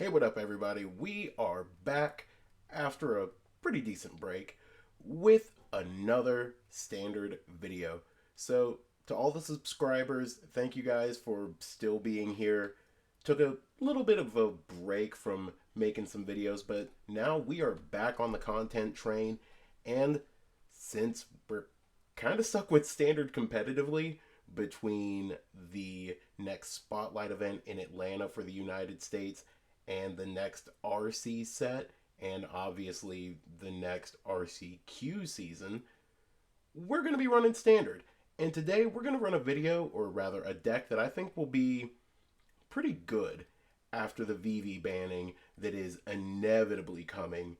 Hey, what up, everybody? We are back after a pretty decent break with another standard video. So, to all the subscribers, thank you guys for still being here. Took a little bit of a break from making some videos, but now we are back on the content train. And since we're kind of stuck with standard competitively between the next Spotlight event in Atlanta for the United States and the next RC set, and obviously the next RCQ season, we're going to be running standard. And today we're going to run a video, or rather a deck, that I think will be pretty good after the VV banning that is inevitably coming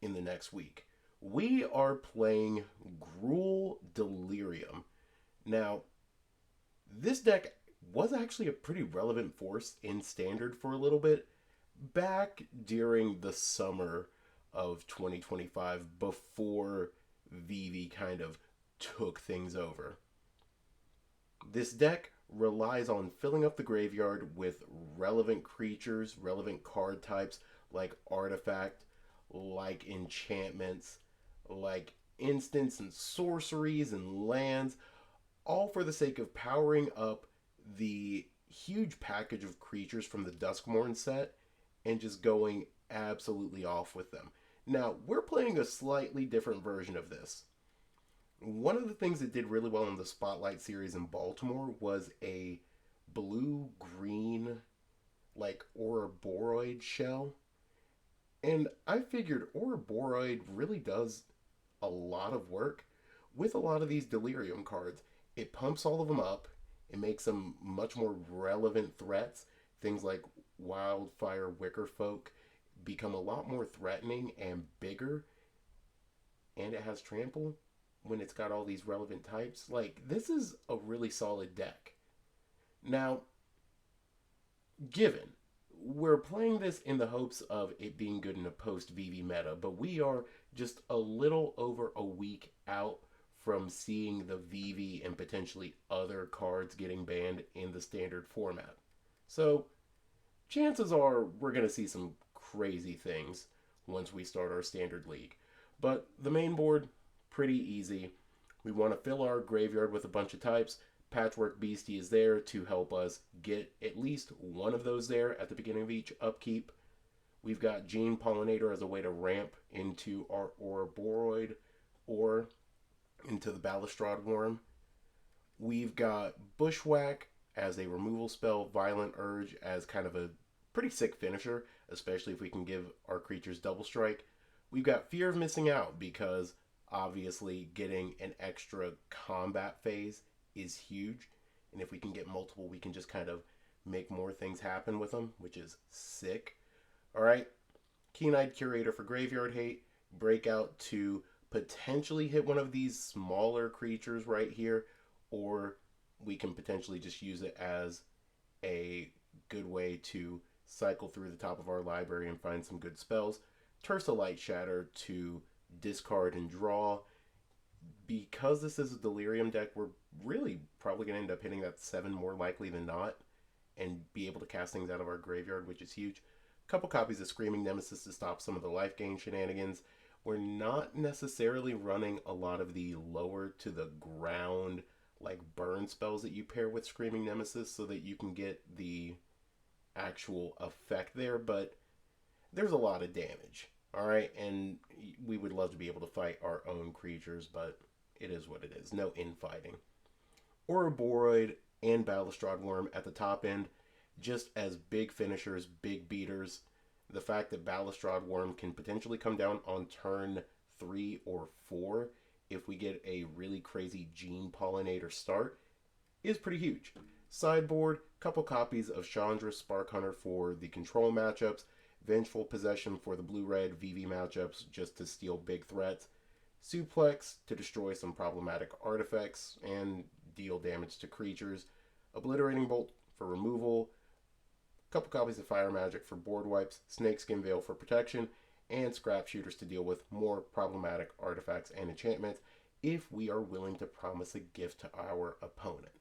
in the next week. We are playing Gruul Delirium. Now, this deck was actually a pretty relevant force in standard for a little bit back during the summer of 2025 before VV kind of took things over. This deck relies on filling up the graveyard with relevant creatures, relevant card types like artifact, like enchantments, like instants and sorceries and lands, all for the sake of powering up the huge package of creatures from the Duskmourn set and just going absolutely off with them. Now, we're playing a slightly different version of this. One of the things that did really well in the Spotlight series in Baltimore was a blue-green, like, Ouroboroid shell. And I figured Ouroboroid really does a lot of work with a lot of these Delirium cards. It pumps all of them up. It makes them much more relevant threats. Things like Wildfire Wickerfolk become a lot more threatening and bigger. And it has trample when it's got all these relevant types. Like, this is a really solid deck. Now, given we're playing this in the hopes of it being good in a post VV meta, but we are just a little over a week out from seeing the VV and potentially other cards getting banned in the standard format. So, chances are we're going to see some crazy things once we start our standard league. But the main board, pretty easy. We want to fill our graveyard with a bunch of types. Patchwork Beastie is there to help us get at least one of those there at the beginning of each upkeep. We've got Gene Pollinator as a way to ramp into our Ouroboroid or into the Balustrade Worm. We've got Bushwhack as a removal spell, Violent Urge as kind of a pretty sick finisher, especially if we can give our creatures double strike. We've got Fear of Missing Out because obviously getting an extra combat phase is huge. And if we can get multiple, we can just kind of make more things happen with them, which is sick. All right. Keen-Eyed Curator for Graveyard Hate. Breakout to potentially hit one of these smaller creatures right here, or we can potentially just use it as a good way to cycle through the top of our library and find some good spells. Tersa Light Shatter to discard and draw. Because this is a Delirium deck, we're really probably going to end up hitting that 7 more likely than not and be able to cast things out of our graveyard, which is huge. A couple copies of Screaming Nemesis to stop some of the life gain shenanigans. We're not necessarily running a lot of the lower to the ground like burn spells that you pair with Screaming Nemesis so that you can get the actual effect there, but there's a lot of damage. All right, and we would love to be able to fight our own creatures, but it is what it is. No infighting. Ouroboroid and Balustrade Worm at the top end, just as big finishers, big beaters. The fact that Balustrade Worm can potentially come down on turn 3 or 4 if we get a really crazy Gene Pollinator start is pretty huge. Sideboard, couple copies of Chandra Spark Hunter for the control matchups. Vengeful Possession for the blue-red VV matchups just to steal big threats. Suplex to destroy some problematic artifacts and deal damage to creatures. Obliterating Bolt for removal. Couple copies of Fire Magic for board wipes. Snakeskin Veil for protection. And Scrap Shooters to deal with more problematic artifacts and enchantments if we are willing to promise a gift to our opponent.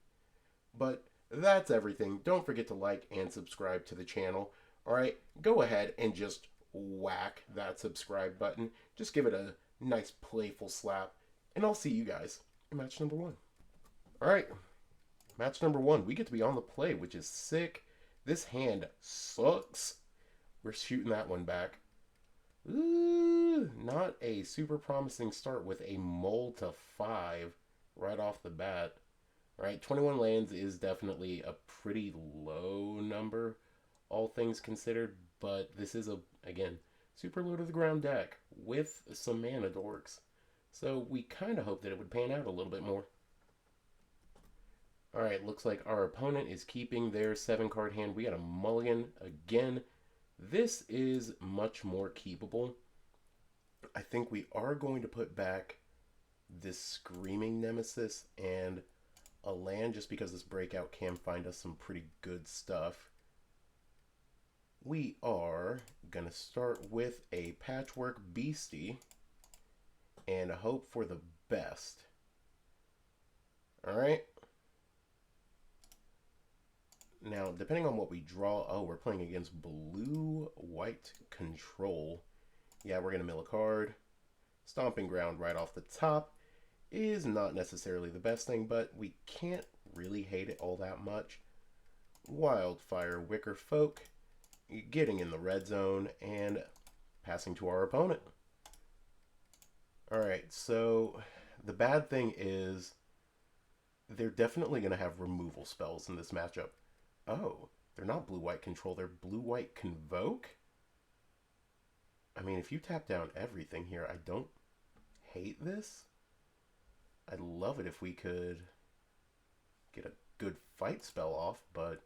But that's everything. Don't forget to like and subscribe to the channel. All right, go ahead and just whack that subscribe button. Just give it a nice playful slap, and I'll see you guys in match number 1. All right, match number 1. We get to be on the play, which is sick. This hand sucks. We're shooting that one back. Ooh, not a super promising start with a mole to 5 right off the bat. All right, 21 lands is definitely a pretty low number, all things considered, but this is again, super low to the ground deck with some mana dorks. So we kind of hope that it would pan out a little bit more. All right, looks like our opponent is keeping their 7-card hand. We got a mulligan again. This is much more keepable. I think we are going to put back this Screaming Nemesis and a land just because this breakout can find us some pretty good stuff. We are going to start with a Patchwork Beastie and hope for the best. All right. Now, depending on what we draw, oh, we're playing against blue-white control. Yeah, we're going to mill a card. Stomping Ground right off the top is not necessarily the best thing, but we can't really hate it all that much. Wildfire Wicker Folk, getting in the red zone and passing to our opponent. Alright, so the bad thing is they're definitely going to have removal spells in this matchup. Oh, they're not blue-white control, they're blue-white convoke? I mean, if you tap down everything here, I don't hate this. I'd love it if we could get a good fight spell off, but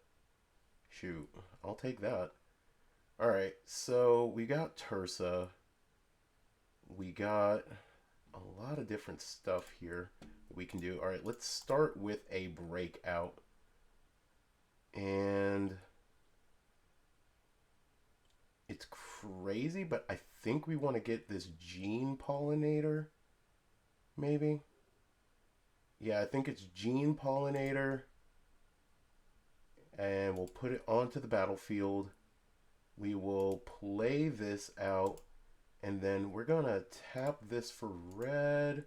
shoot, I'll take that. Alright, so we got Tursa. We got a lot of different stuff here that we can do. Alright, let's start with a breakout. And it's crazy, but I think we want to get this Gene Pollinator, maybe? Yeah, I think it's Gene Pollinator. And we'll put it onto the battlefield. We will play this out. And then we're going to tap this for red.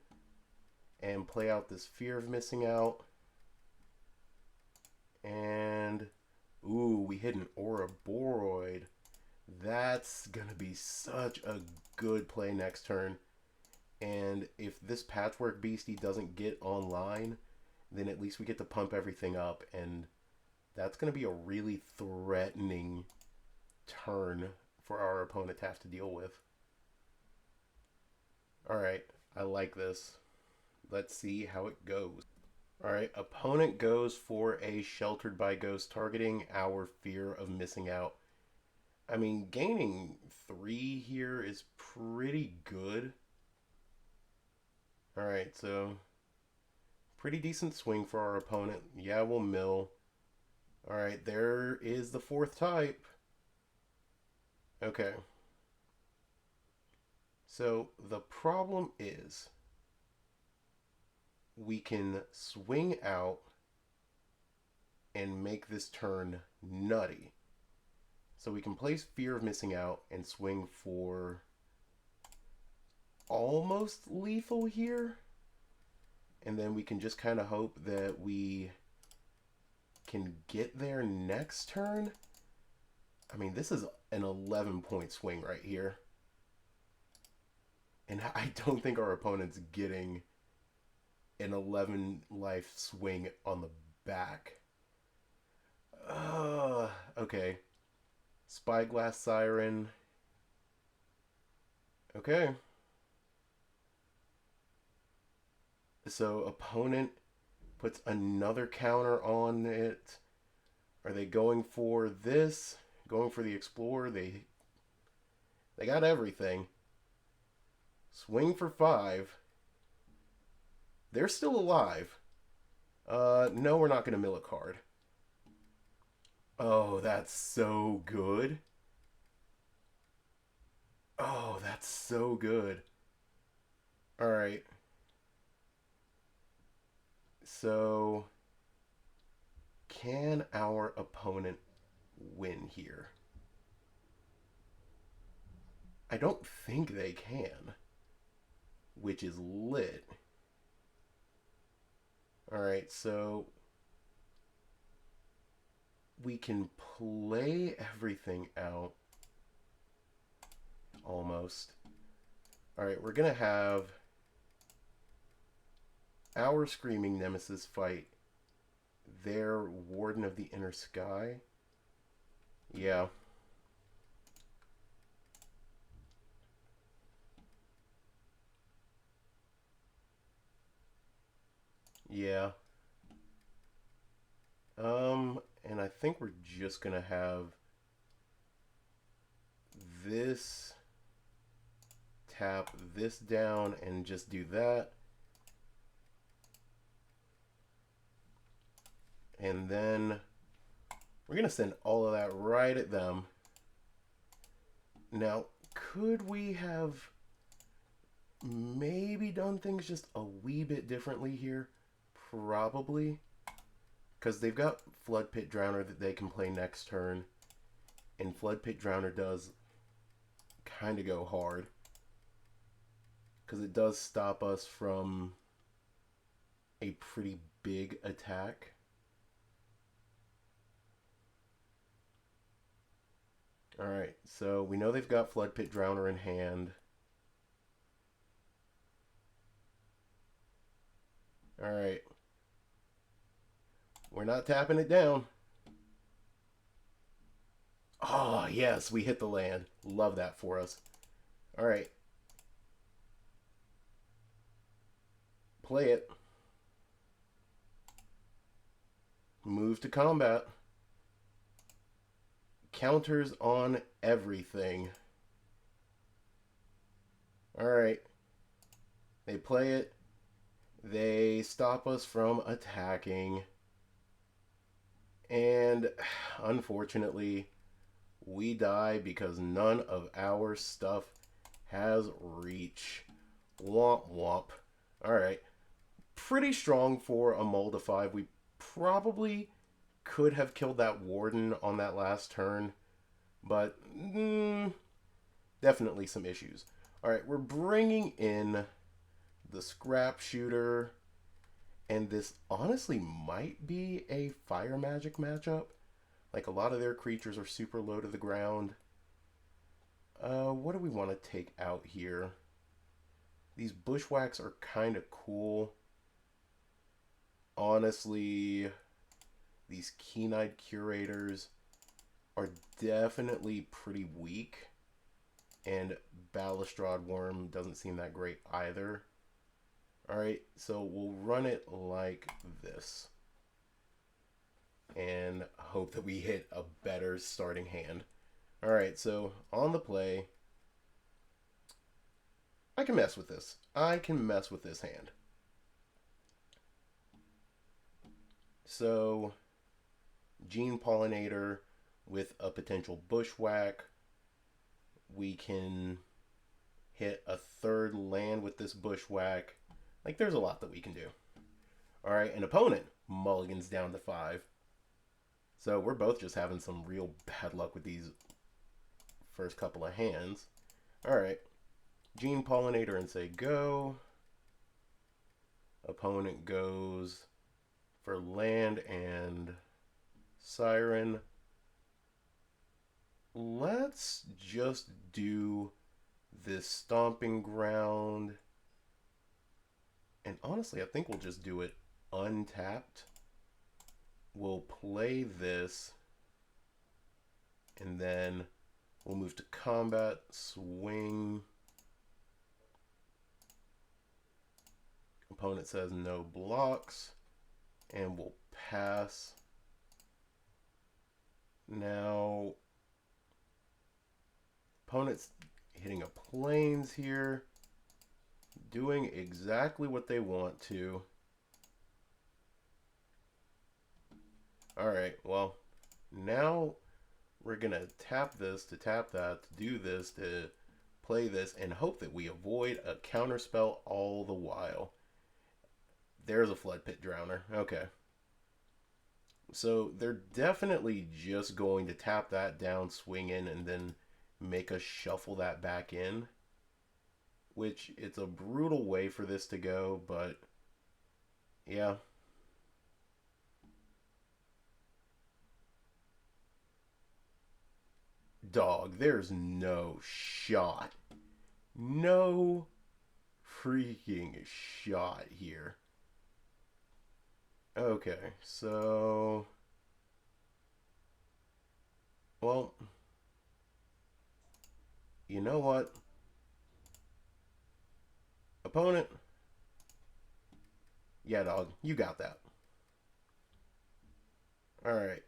And play out this Fear of Missing Out. And, ooh, we hit an Ouroboroid. That's going to be such a good play next turn. And if this Patchwork Beastie doesn't get online, then at least we get to pump everything up. And that's going to be a really threatening turn for our opponent to have to deal with. Alright, I like this. Let's see how it goes. Alright, opponent goes for a Sheltered by Ghost, targeting our Fear of Missing Out. I mean, gaining 3 here is pretty good. Alright, so pretty decent swing for our opponent. Yeah, we'll mill. Alright, there is the 4th type. Okay. So the problem is we can swing out and make this turn nutty. So we can place Fear of Missing Out and swing for almost lethal here. And then we can just kind of hope that we can get there next turn. I mean, this is an 11-point swing right here. And I don't think our opponent's getting an 11-life swing on the back. Okay. Spyglass Siren. Okay. So opponent puts another counter on it. Are they going for this? Going for the Explorer? They got everything. Swing for 5. They're still alive. No, we're not going to mill a card. Oh, that's so good. Oh, that's so good. Alright. So, can our opponent win here? I don't think they can, which is lit. Alright, so we can play everything out almost. Alright, we're gonna have our Screaming Nemesis fight their Warden of the Inner Sky. Yeah. Yeah. And I think we're just gonna have this tap this down and just do that. And then we're gonna send all of that right at them. Now, could we have maybe done things just a wee bit differently here? Probably. Because they've got Flood Pit Drowner that they can play next turn. And Flood Pit Drowner does kind of go hard. Because it does stop us from a pretty big attack. Alright, so we know they've got Flood Pit Drowner in hand. Alright. We're not tapping it down. Oh, yes, we hit the land. Love that for us. Alright. Play it. Move to combat. Counters on everything. Alright. They play it. They stop us from attacking. And unfortunately, we die because none of our stuff has reach. Womp womp. Alright. Pretty strong for a mold of 5. We probably could have killed that Warden on that last turn. But definitely some issues. Alright, we're bringing in the Scrap Shooter. And this honestly might be a Fire Magic matchup. Like, a lot of their creatures are super low to the ground. What do we want to take out here? These Bushwhacks are kind of cool. Honestly, these Keen-Eyed Curators are definitely pretty weak. And Balustrade Worm doesn't seem that great either. Alright, so we'll run it like this. And hope that we hit a better starting hand. Alright, so on the play, I can mess with this. I can mess with this hand. So, Gene Pollinator with a potential Bushwhack. We can hit a third land with this Bushwhack. Like, there's a lot that we can do. Alright, an opponent mulligans down to 5. So we're both just having some real bad luck with these first couple of hands. Alright, Gene Pollinator and say go. Opponent goes for land and Siren. Let's just do this Stomping Ground. And honestly, I think we'll just do it untapped. We'll play this. And then we'll move to combat, swing. Opponent says no blocks. And we'll pass. Now, opponent's hitting a plains here. Doing exactly what they want to. Alright, well, now we're going to tap this to tap that, to do this, to play this, and hope that we avoid a counterspell all the while. There's a Flood Pit Drowner. Okay. So they're definitely just going to tap that down, swing in, and then make us shuffle that back in, which it's a brutal way for this to go, but yeah. Dog, there's no shot. No freaking shot here. Okay, so... Well, you know what? Opponent. Yeah, dog, you got that. Alright.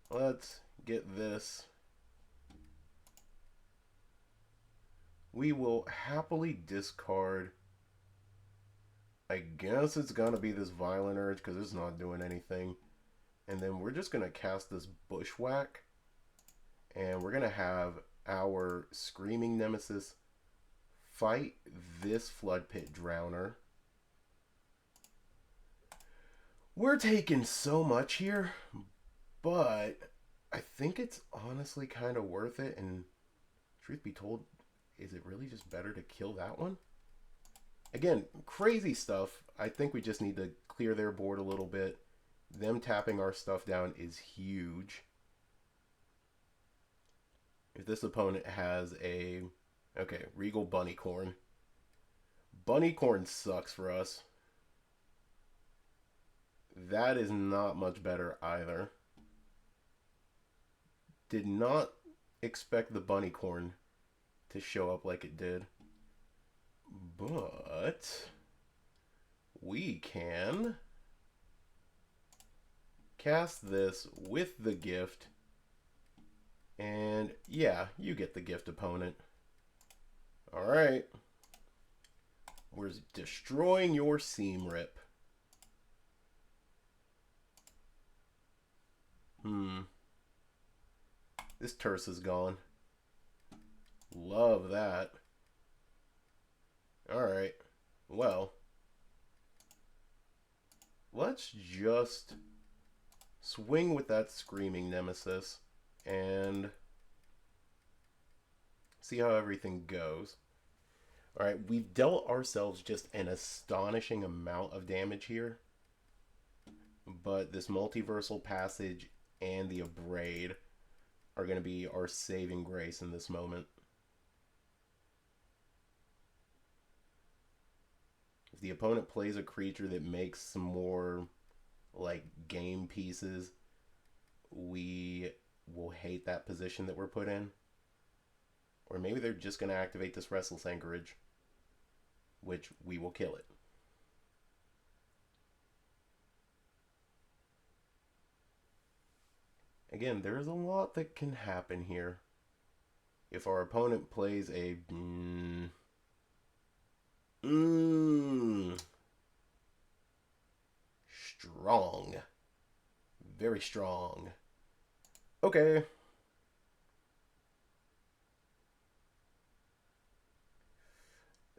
Let's get this. We will happily discard. I guess it's gonna be this Violent Urge because it's not doing anything. And then we're just gonna cast this Bushwhack. And we're gonna have our Screaming Nemesis fight this Flood Pit Drowner. We're taking so much here, but I think it's honestly kind of worth it. And truth be told, is it really just better to kill that one? Again, crazy stuff. I think we just need to clear their board a little bit. Them tapping our stuff down is huge. If this opponent has a... Okay, Regal Bunnycorn. Bunnycorn sucks for us. That is not much better either. Did not expect the Bunnycorn to show up like it did. But we can cast this with the gift. And yeah, you get the gift, opponent. Alright. We're destroying your Seam Rip. This Terse is gone. Love that. Alright. Well. Let's just swing with that Screaming Nemesis and see how everything goes. Alright, we've dealt ourselves just an astonishing amount of damage here. But this Multiversal Passage and the Abrade are going to be our saving grace in this moment. If the opponent plays a creature that makes some more like game pieces, we will hate that position that we're put in. Or maybe they're just going to activate this Restless Anchorage, which we will kill it. Again, there's a lot that can happen here. If our opponent plays a... strong. Very strong. Okay.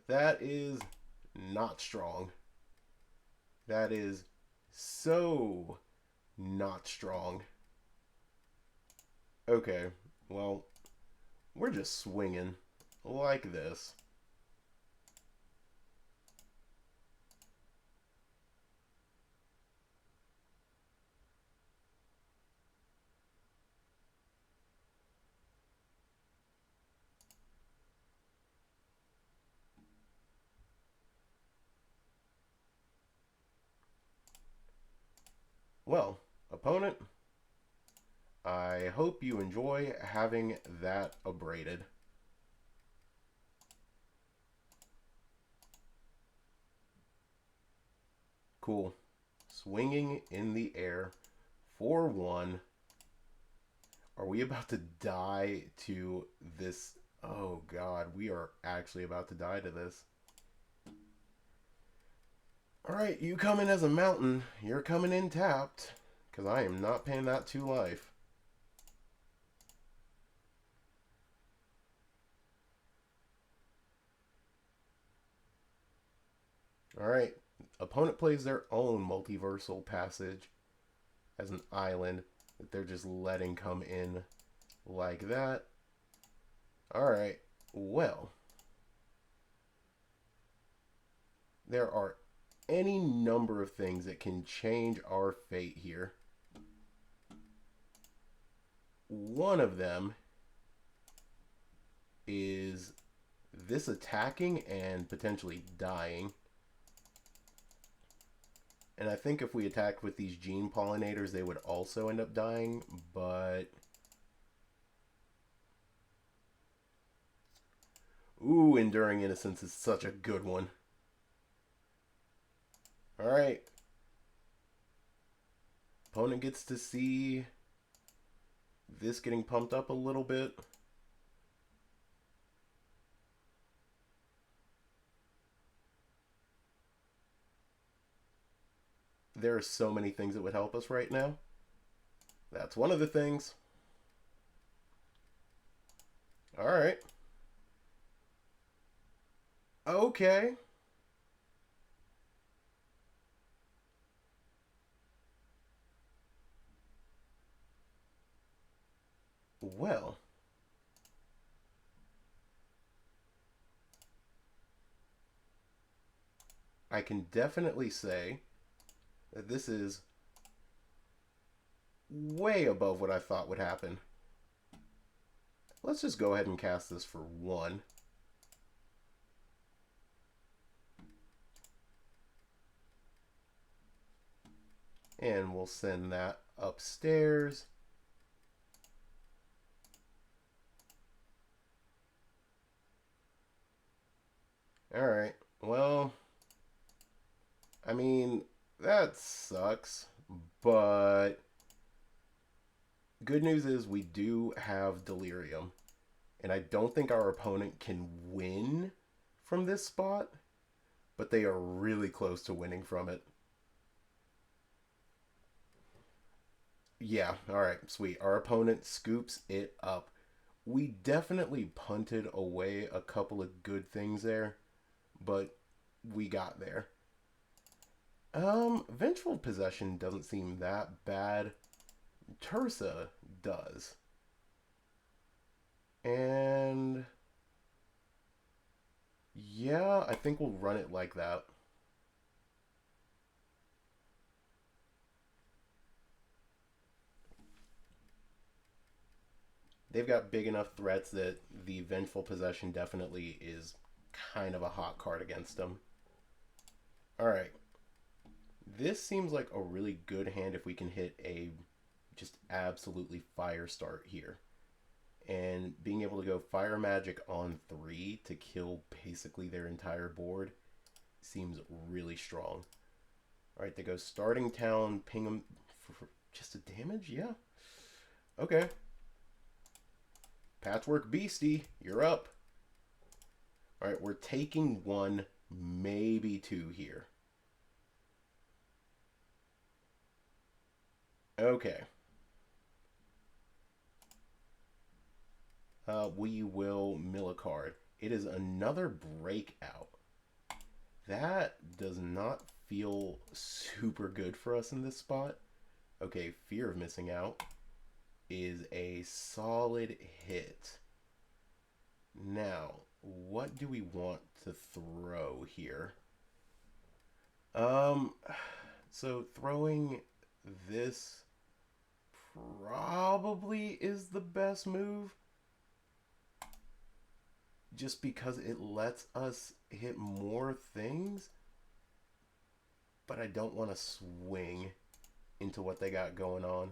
That is not strong. That is so not strong. Okay, well, we're just swinging like this. Well, opponent, I hope you enjoy having that abraded. Cool. Swinging in the air for 1. Are we about to die to this? Oh god, we are actually about to die to this. Alright, you come in as a mountain. You're coming in tapped, because I am not paying that 2 life. Alright, opponent plays their own Multiversal Passage as an island that they're just letting come in. like that. Alright, well, there are any number of things that can change our fate here. One of them is this attacking and potentially dying. And I think if we attacked with these gene pollinators, they would also end up dying, but... Ooh, Enduring Innocence is such a good one. Alright. Opponent gets to see this getting pumped up a little bit. There are so many things that would help us right now. That's one of the things. Alright. Okay. Well. I can definitely say that this is way above what I thought would happen. Let's just go ahead and cast this for 1. And we'll send that upstairs. Alright, well, I mean, that sucks, but good news is we do have Delirium, and I don't think our opponent can win from this spot, but they are really close to winning from it. Yeah, alright, sweet. Our opponent scoops it up. We definitely punted away a couple of good things there, but we got there. Vengeful Possession doesn't seem that bad. Tursa does. And yeah, I think we'll run it like that. They've got big enough threats that the Vengeful Possession definitely is kind of a hot card against them. Alright. This seems like a really good hand if we can hit a just absolutely fire start here. And being able to go Fire Magic on 3 to kill basically their entire board seems really strong. Alright, they go Starting Town, ping them for just a damage? Yeah. Okay. Patchwork Beastie, you're up. Alright, we're taking 1, maybe 2 here. Okay. We will mill a card. It is another breakout. That does not feel super good for us in this spot. Okay, Fear of Missing Out is a solid hit. Now, what do we want to throw here? So throwing this probably is the best move. Just because it lets us hit more things. But I don't want to swing into what they got going on.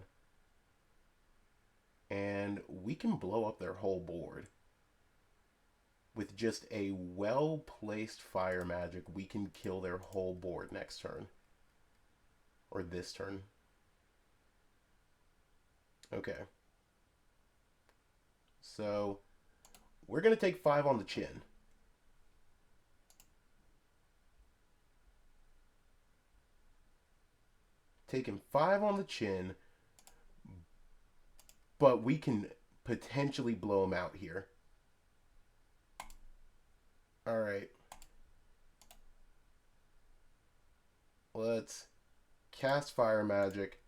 And we can blow up their whole board. With just a well-placed Fire Magic, we can kill their whole board next turn. Or this turn. Okay. So, we're going to take 5 on the chin. Taking 5 on the chin, but we can potentially blow them out here. Alright. Let's cast Fire Magic,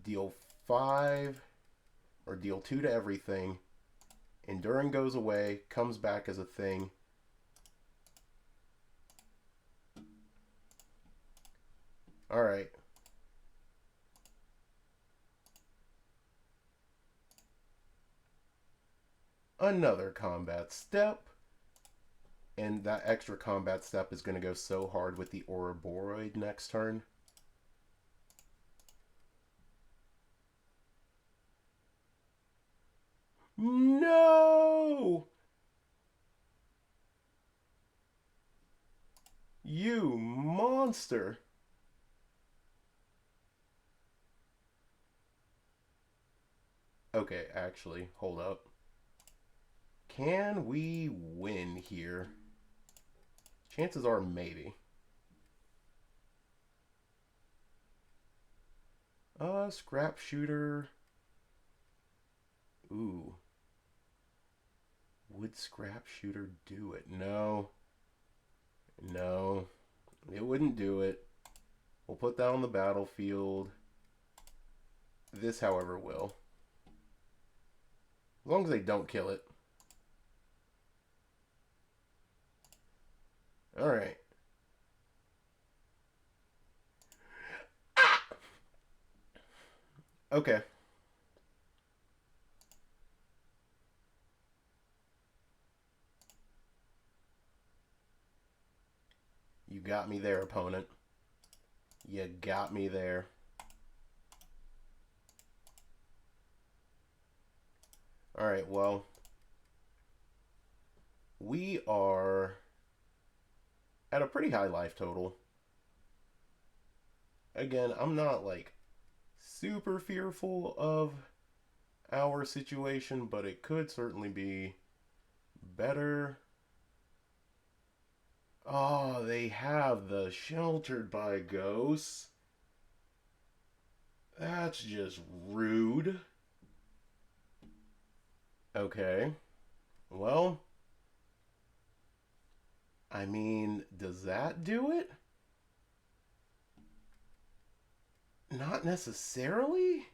deal 5 or deal 2 to everything. Enduring goes away, comes back as a thing. Alright. Another combat step. And that extra combat step is going to go so hard with the Ouroboroid next turn. No! You monster! Okay, actually, hold up. Can we win here? Chances are maybe. Scrap shooter. Ooh. Would scrap shooter do it? No. No. It wouldn't do it. We'll put that on the battlefield. This, however, will. As long as they don't kill it. Alright. Ah! Okay. You got me there, opponent. You got me there. Alright, well. We are at a pretty high life total. Again, I'm not like super fearful of our situation, but it could certainly be better. Oh, they have the sheltered by ghosts. That's just rude. Okay. Well, I mean, does that do it? Not necessarily.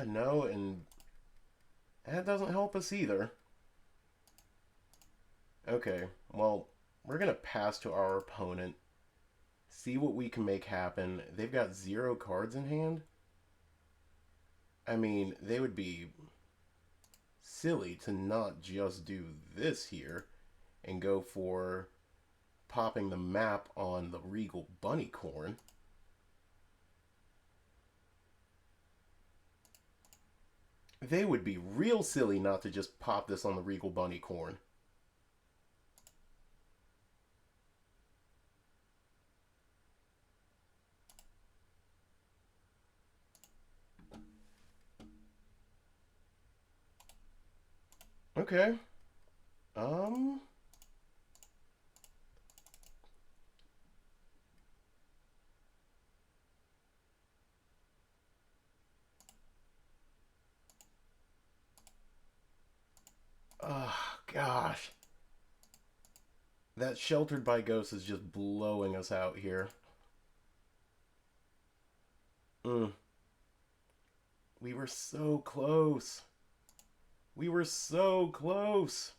No, and that doesn't help us either. Okay, well, we're going to pass to our opponent. See what we can make happen. They've got 0 cards in hand. I mean, they would be silly to not just do this here and go for popping the map on the Regal Bunnycorn. They would be real silly not to just pop this on the Regal Bunnycorn. Okay. Oh, gosh. That sheltered by ghosts is just blowing us out here. We were so close. We were so close.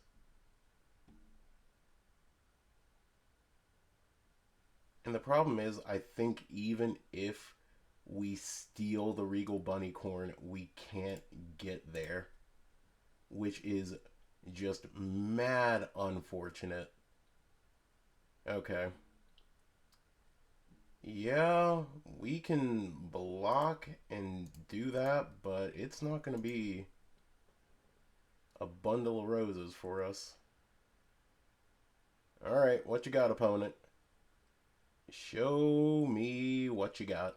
And the problem is, I think even if we steal the Regal Bunnycorn, we can't get there. Which is just mad unfortunate. Okay. Yeah, we can block and do that, but it's not going to be a bundle of roses for us. Alright, what you got, opponent? Show me what you got.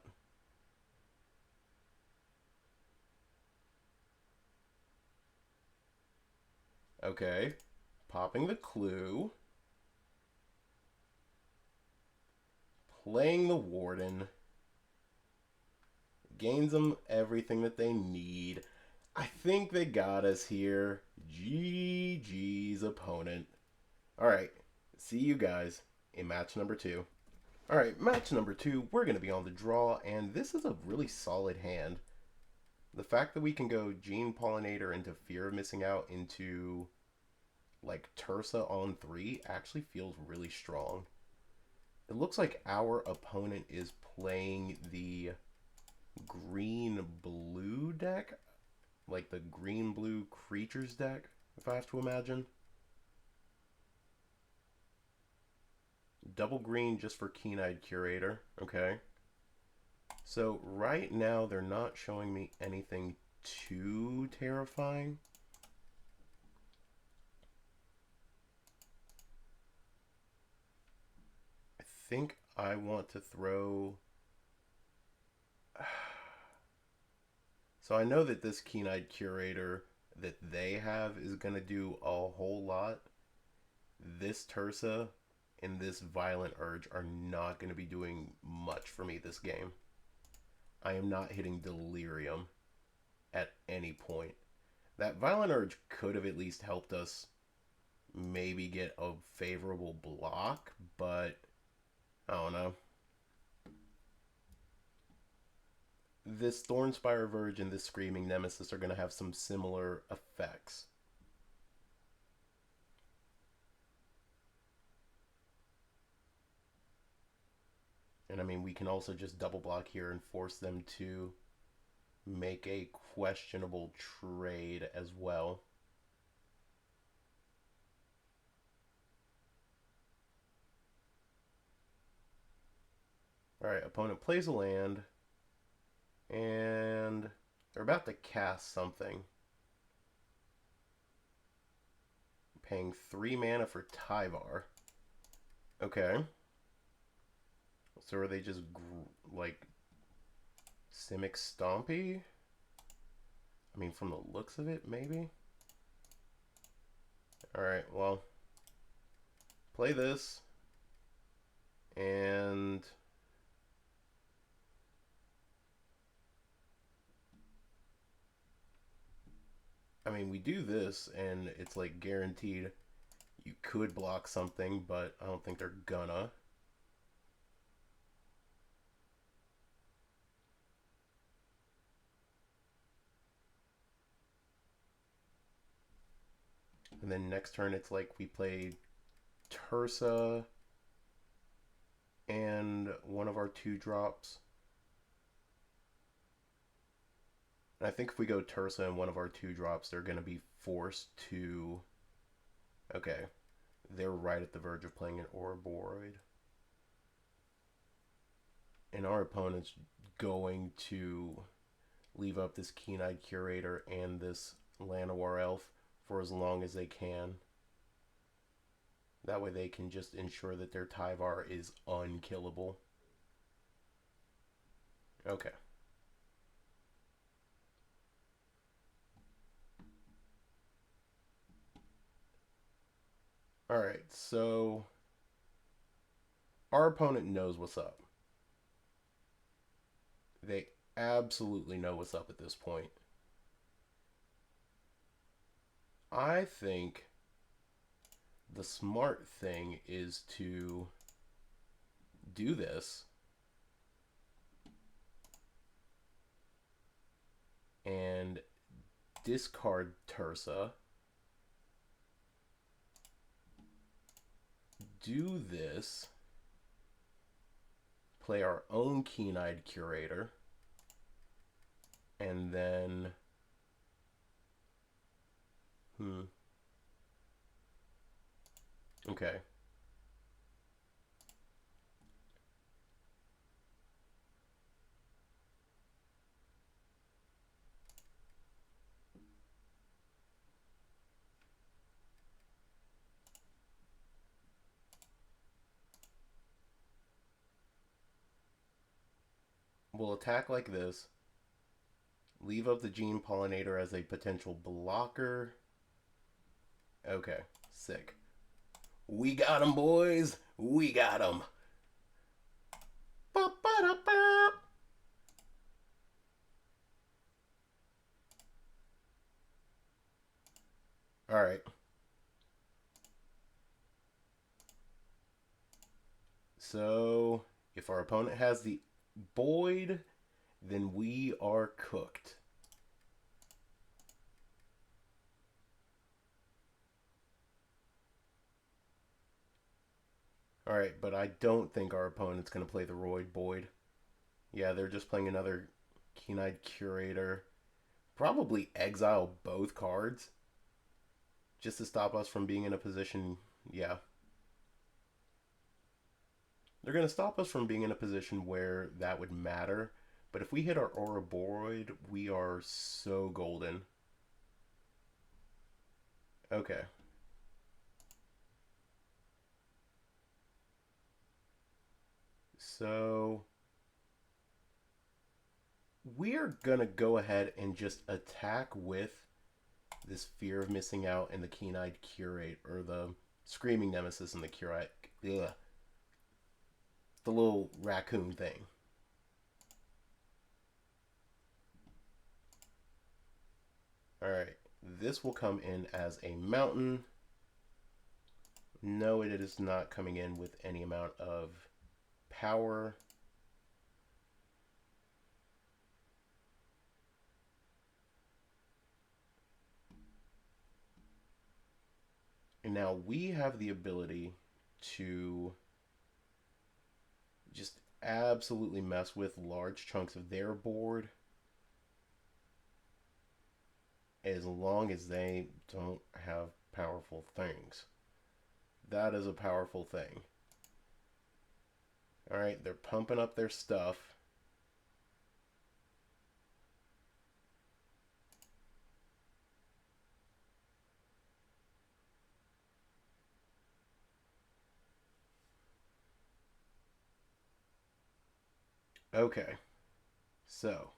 Okay, popping the clue. Playing the Warden. Gains them everything that they need. I think they got us here. GG's, opponent. Alright, see you guys in match number 2. All right, match number 2. We're going to be on the draw, and this is a really solid hand. The fact that we can go Gene Pollinator into Fear of Missing Out into like Tursa on 3 actually feels really strong. It looks like our opponent is playing the green-blue deck, like the green-blue creatures deck, if I have to imagine. Double green just for Keen-Eyed Curator, okay. So right now they're not showing me anything too terrifying. I think I want to throw... So I know that this Keen-Eyed Curator that they have is going to do a whole lot. This Tursa and this Violent Urge are not going to be doing much for me this game. I am not hitting Delirium at any point. That Violent Urge could have at least helped us maybe get a favorable block, but I don't know. This Thornspire Verge and this Screaming Nemesis are going to have some similar effects. And I mean, we can also just double block here and force them to make a questionable trade as well. Alright, opponent plays a land. And they're about to cast something. Paying 3 mana for Tyvar. Okay. So are they just like Simic Stompy? I mean, from the looks of it, maybe? Alright, well. Play this. And... I mean, we do this, and it's like guaranteed you could block something, but I don't think they're gonna. And then next turn, it's like we play Tursa and one of our 2-drops. And I think if we go Tursa and one of our 2-drops, they're going to be forced to... Okay. They're right at the verge of playing an Ouroboroid. And our opponent's going to leave up this Keen-Eyed Curator and this Llanowar Elf for as long as they can. That way they can just ensure that their Tyvar is unkillable. Okay. Alright, so our opponent knows what's up. They absolutely know what's up at this point. I think the smart thing is to do this and discard Tursa. Do this. Play our own Keen-Eyed Curator. And then... Okay. We'll attack like this. Leave up the Gene Pollinator as a potential blocker. Okay, sick. We got him, boys. We got him. All right. So If our opponent has the Boyd, then we are cooked. Alright, but I don't think our opponent's going to play the Roid Boyd. Yeah, they're just playing another Keen-Eyed Curator. Probably exile both cards just to stop us from being in a position. Yeah. They're going to stop us from being in a position where that would matter. But if we hit our Ouroboroid, we are so golden. Okay. So we're going to go ahead and just attack with this Fear of Missing Out and the Keen-Eyed Curate, or the Screaming Nemesis and the Curate. Ugh. The little raccoon thing. Alright, this will come in as a mountain. No, it is not coming in with any amount of power. And now we have the ability to just absolutely mess with large chunks of their board as long as they don't have powerful things. That is a powerful thing. Alright, they're pumping up their stuff. Okay, so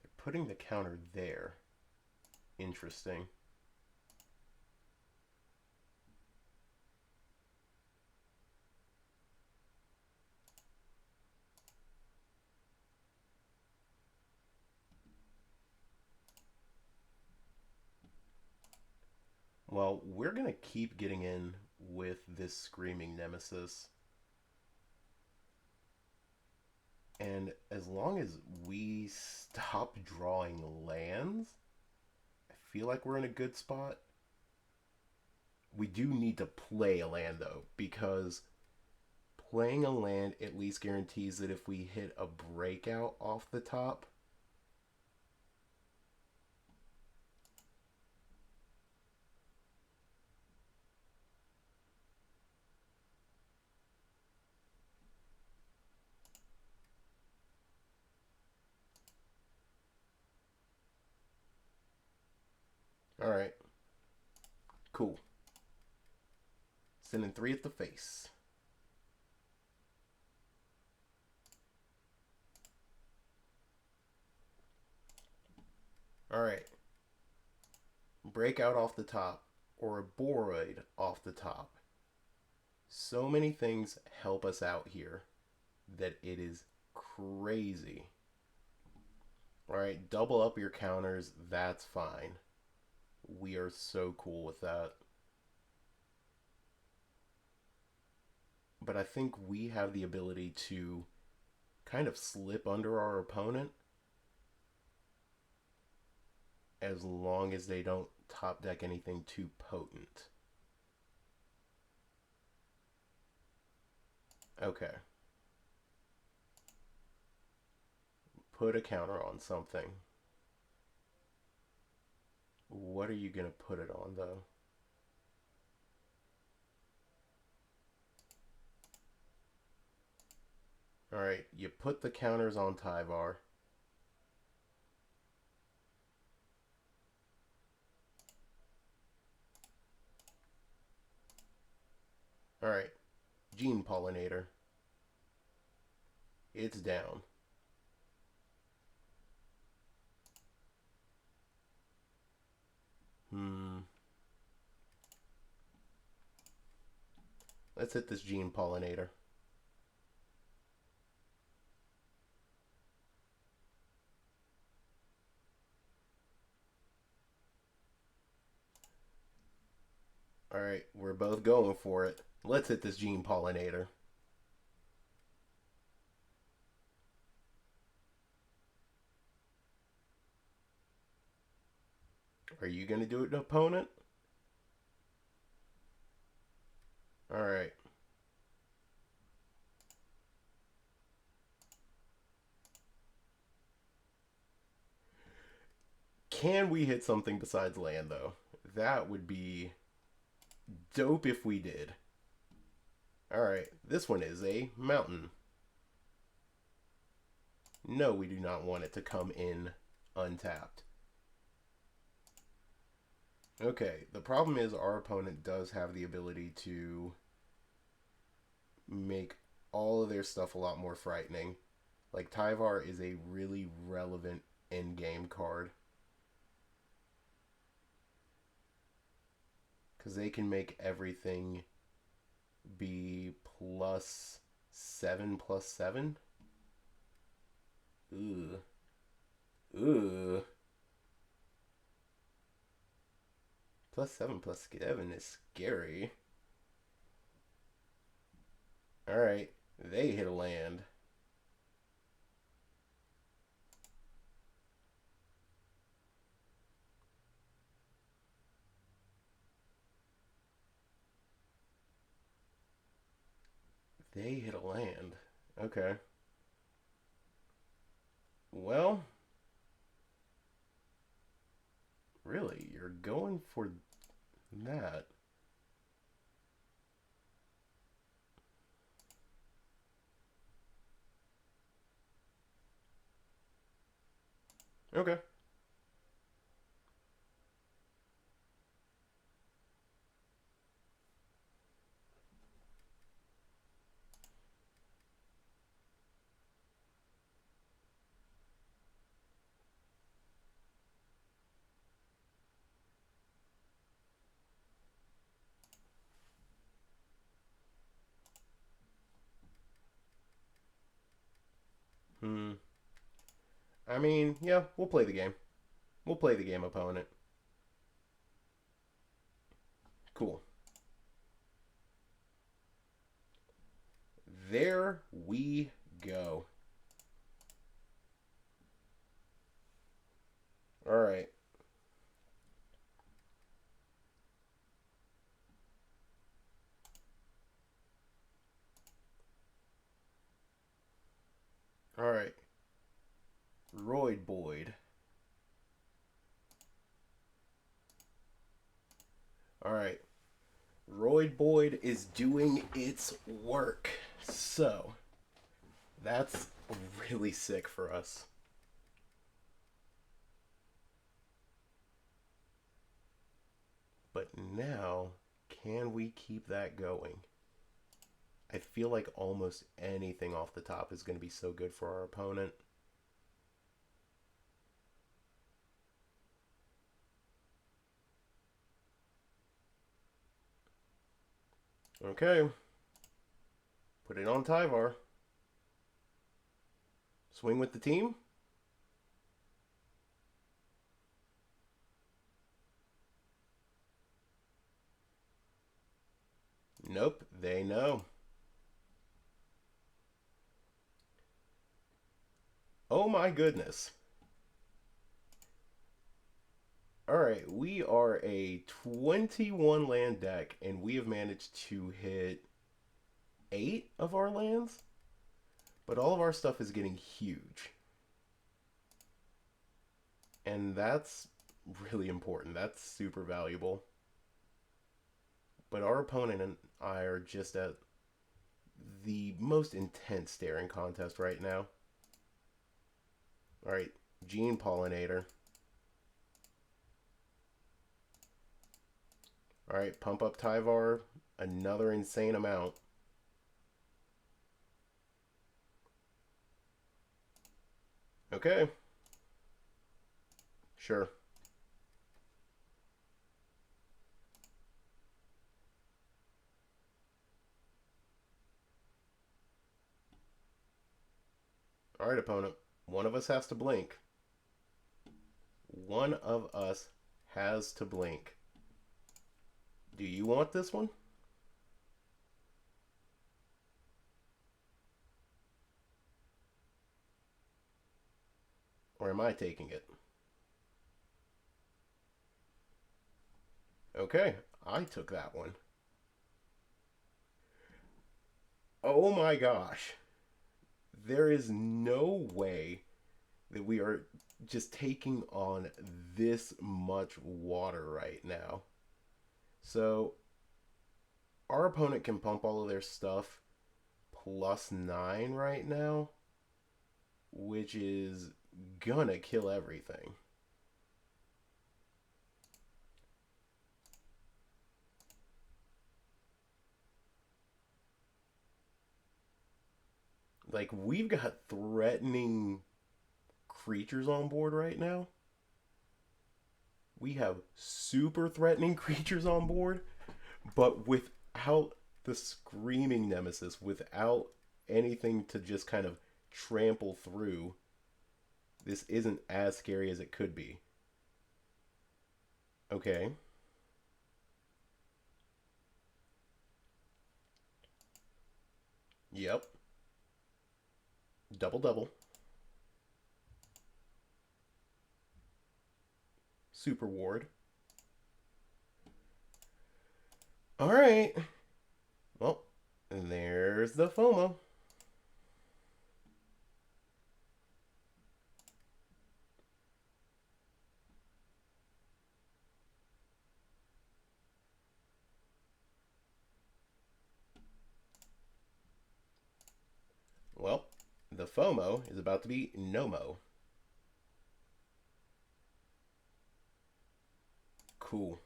they're putting the counter there. Interesting. Well, we're going to keep getting in with this Screaming Nemesis. And as long as we stop drawing lands, I feel like we're in a good spot. We do need to play a land, though, because playing a land at least guarantees that if we hit a breakout off the top, alright, cool. Sending 3 at the face. Alright. Breakout off the top, or a Ouroboroid off the top. So many things help us out here that it is crazy. Alright, double up your counters, that's fine. We are so cool with that. But I think we have the ability to kind of slip under our opponent as long as they don't top deck anything too potent. Okay. Put a counter on something. What are you going to put it on, though? Alright, you put the counters on Tyvar. Alright, Gene Pollinator. It's down. Let's hit this Gene Pollinator. Alright, we're both going for it. Let's hit this Gene Pollinator. Are you going to do it, opponent? Alright. Can we hit something besides land, though? That would be dope if we did. Alright, this one is a mountain. No, we do not want it to come in untapped. Okay, the problem is our opponent does have the ability to make all of their stuff a lot more frightening. Like, Tyvar is a really relevant endgame card. Because they can make everything be +7/+7. Ooh. Ooh. +7/+7 is scary. Alright. They hit a land. They hit a land. Okay. Well, really, you're going for that. Okay. I mean, yeah, we'll play the game. We'll play the game, opponent. Cool. There we go. Alright. Alright. Ouroboroid. Alright. Ouroboroid is doing its work. So, that's really sick for us. But now, can we keep that going? I feel like almost anything off the top is going to be so good for our opponent. Okay. Put it on Tyvar. Swing with the team. Nope, they know. Oh my goodness. Alright, we are a 21 land deck, and we have managed to hit 8 of our lands. But all of our stuff is getting huge. And that's really important. That's super valuable. But our opponent and I are just at the most intense staring contest right now. Alright, Gene Pollinator. Alright, pump up Tyvar. Another insane amount. Okay. Sure. Alright, opponent. One of us has to blink. One of us has to blink. Do you want this one? Or am I taking it? Okay, I took that one. Oh my gosh. There is no way that we are just taking on this much water right now. So, our opponent can pump all of their stuff +9 right now, which is gonna kill everything. Like, we've got threatening creatures on board right now. We have super threatening creatures on board, but without the screaming nemesis, without anything to just kind of trample through, this isn't as scary as it could be. Okay. Yep. Double double. Super ward. All right. Well, there's the FOMO. Well, the FOMO is about to be NOMO. Cool.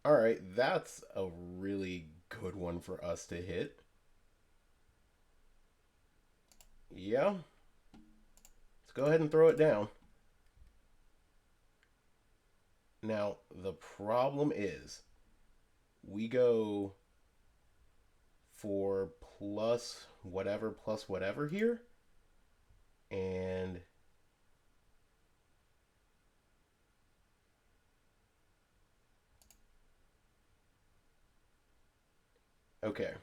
All right, that's a really good one for us to hit. Yeah. Let's go ahead and throw it down. Now, the problem is we go for plus whatever here. And okay.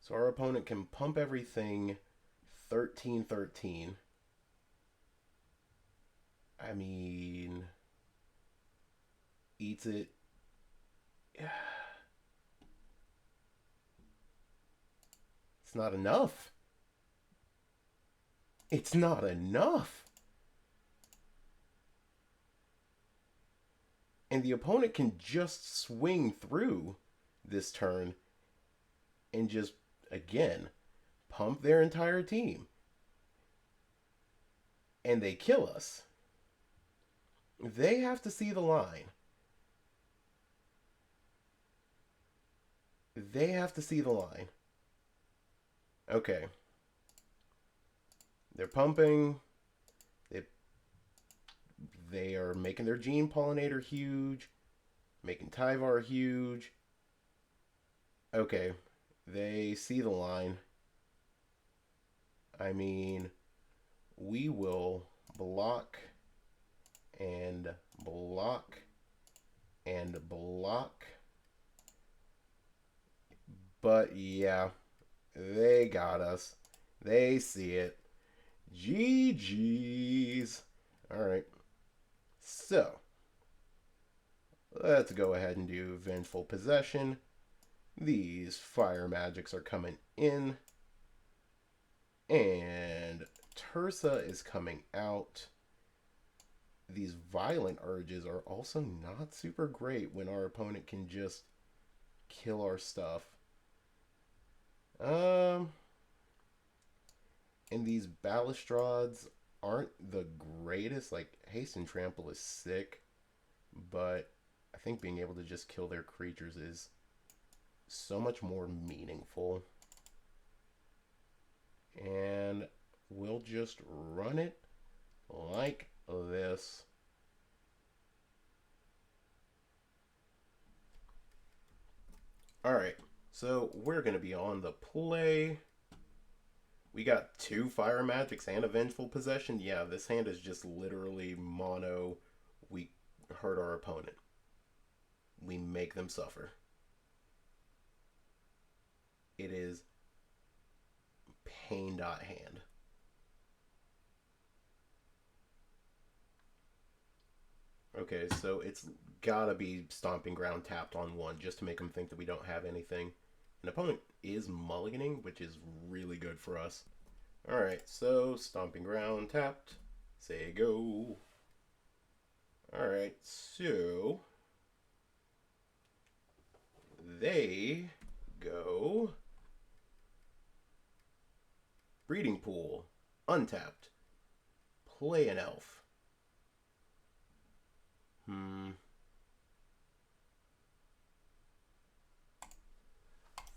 So our opponent can pump everything 13-13. I mean, eats it. It's not enough. It's not enough. And the opponent can just swing through this turn and just, again, pump their entire team. And they kill us. They have to see the line. They have to see the line. Okay. They're pumping. They are making their Gene Pollinator huge. Making Tyvar huge. Okay. They see the line. I mean, we will block and block and block. But yeah, they got us. They see it. GG's. Alright. So, let's go ahead and do Vengeful Possession. These fire magics are coming in. And Tursa is coming out. These Violent Urges are also not super great when our opponent can just kill our stuff. And these Balustrades aren't the greatest. Like, Haste and Trample is sick, but I think being able to just kill their creatures is so much more meaningful. And we'll just run it like this. Alright, so we're going to be on the play. We got 2 Fire Magics and a Vengeful Possession. Yeah, this hand is just literally mono. We hurt our opponent. We make them suffer. It is pain dot hand. Okay, so it's gotta be Stomping Ground tapped on one just to make them think that we don't have anything. An opponent is mulliganing, which is really good for us. Alright, so Stomping Ground tapped. Say go. Alright, so they go Breeding Pool, untapped. Play an elf.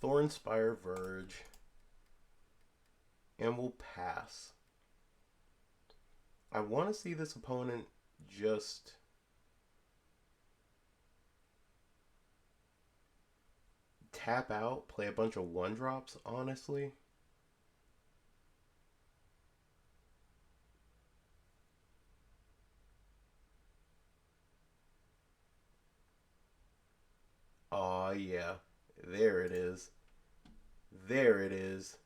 Thornspire Verge. And we'll pass. I want to see this opponent just tap out, play a bunch of 1-drops, honestly. Aw, yeah. There it is. There it is.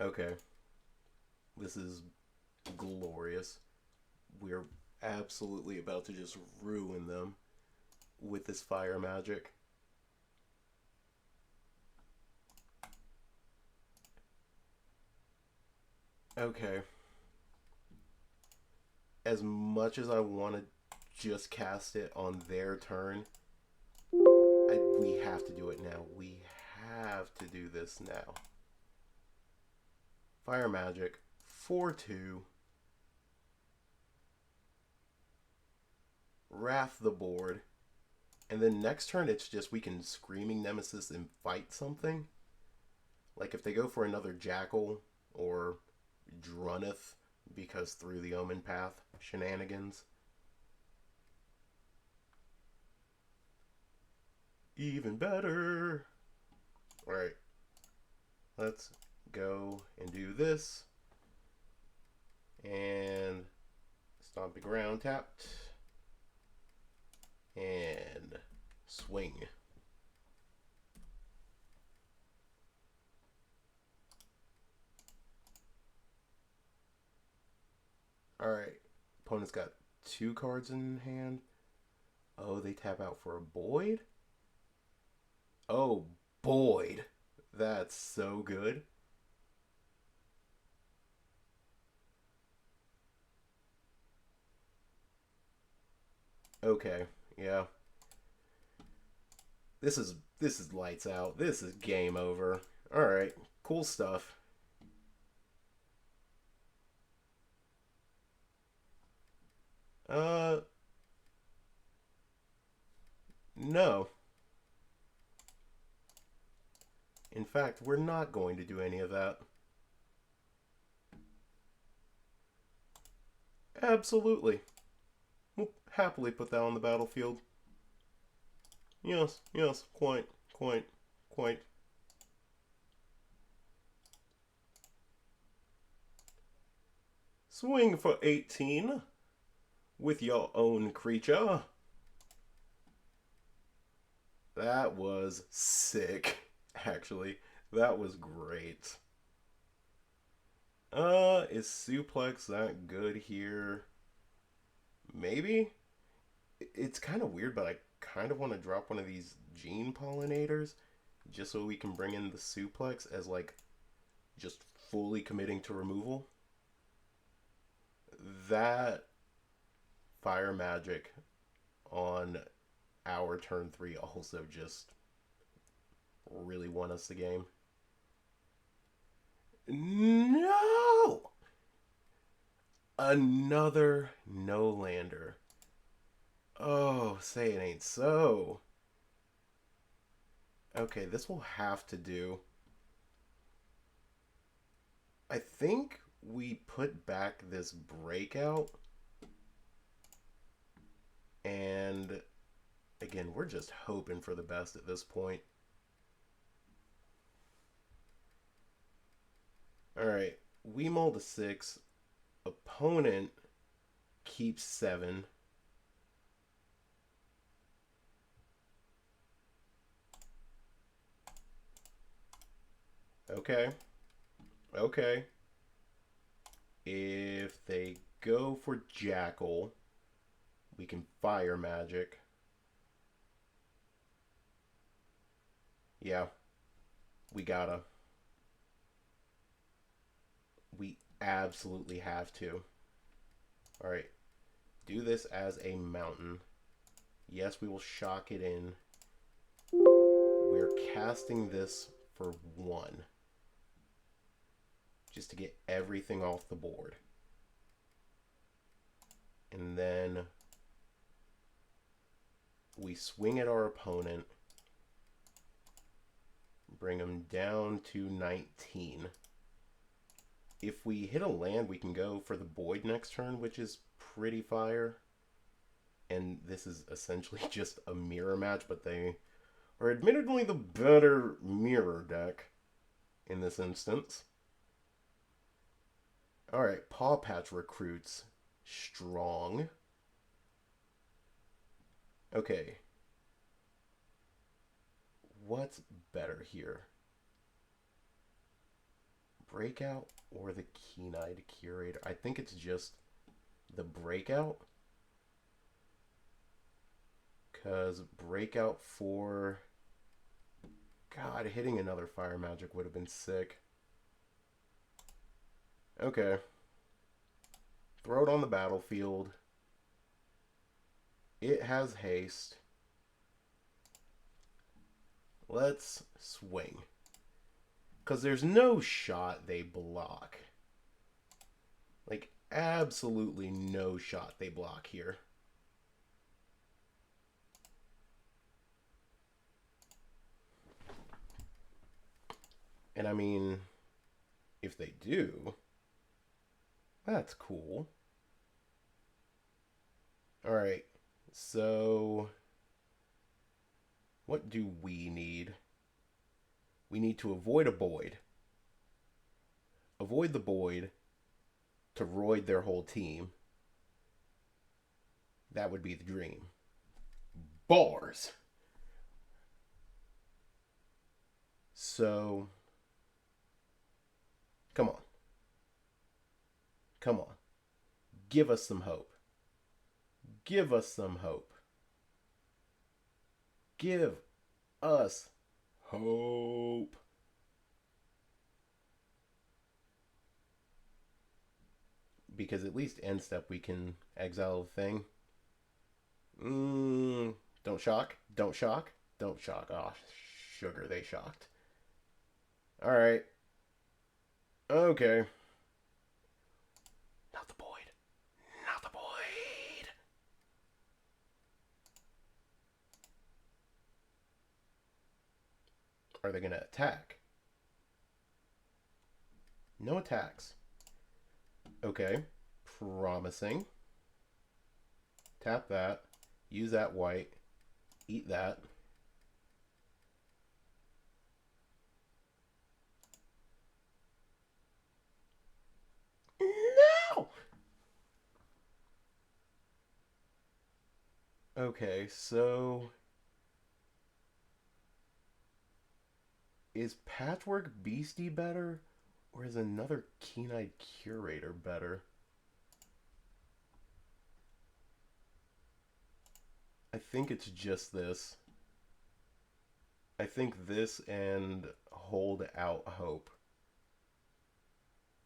Okay. This is glorious. We're absolutely about to just ruin them with this fire magic. Okay. As much as I want to just cast it on their turn, we have to do it now. We have to do this now. Fire magic, 4/2. Wrath the board. And then next turn, it's just we can Screaming Nemesis and fight something. Like if they go for another Jackal or Drunneth, because through the Omen Path shenanigans. Even better. Alright. Let's go and do this. And Stomping Ground tapped. And swing. Alright. Opponent's got 2 cards in hand. Oh, they tap out for a Boyd? Oh, Boyd. That's so good. Okay, yeah. This is lights out. This is game over. Alright, cool stuff. No. In fact, we're not going to do any of that. Absolutely. We'll happily put that on the battlefield. Yes, yes, quite. Swing for 18 with your own creature. That was sick, actually. That was great. Is Suplex that good here? Maybe? It's kind of weird, but I kind of want to drop one of these Gene Pollinators just so we can bring in the Suplex as, like, just fully committing to removal. That fire magic on our turn 3 also just really won us the game. No! Another no-lander. Oh, say it ain't so. Okay, this will have to do. I think we put back this breakout. And again, we're just hoping for the best at this point. Alright, we mulled a 6. Opponent keeps 7. Okay. Okay. If they go for Jackal, we can fire magic. Yeah, we gotta. We absolutely have to. Alright, do this as a mountain. Yes, we will shock it in. We're casting this for 1. Just to get everything off the board. And then we swing at our opponent. Bring them down to 19. If we hit a land, we can go for the Void next turn, which is pretty fire. And this is essentially just a mirror match, but they are admittedly the better mirror deck in this instance. Alright, Paw Patch recruits. Strong. Okay. What's better here? Breakout or the Keen-Eyed Curator? I think it's just the Breakout. Because Breakout for... God, hitting another Fire Magic would have been sick. Okay. Throw it on the battlefield. It has haste. Let's swing. Because there's no shot they block. Like, absolutely no shot they block here. And I mean, if they do, that's cool. Alright, so what do we need? We need to avoid a Void. Avoid the Void to Roid their whole team. That would be the dream. Bars! So, come on. Come on. Give us some hope. Give us some hope. Give us hope. Because at least end step we can exile the thing. Don't shock. Don't shock. Don't shock. Oh, sugar, they shocked. Alright. Okay. Not the Void. Not the Void. Are they going to attack? No attacks. Okay. Promising. Tap that. Use that white. Eat that. No! Okay, so... is Patchwork Beastie better? Or is another Keen-Eyed Curator better? I think it's just this. I think this and Hold Out Hope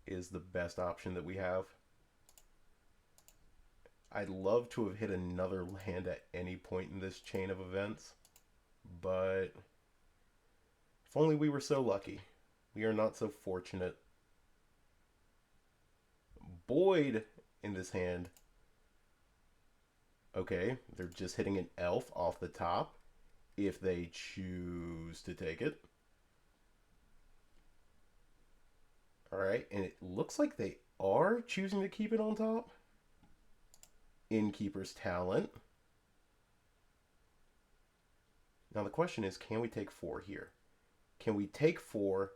is the best option that we have. I'd love to have hit another land at any point in this chain of events, but if only we were so lucky. We are not so fortunate. Void in this hand. Okay, they're just hitting an elf off the top if they choose to take it. Alright, and it looks like they are choosing to keep it on top. Innkeeper's Talent. Now the question is, can we take 4 here? Can we take 4,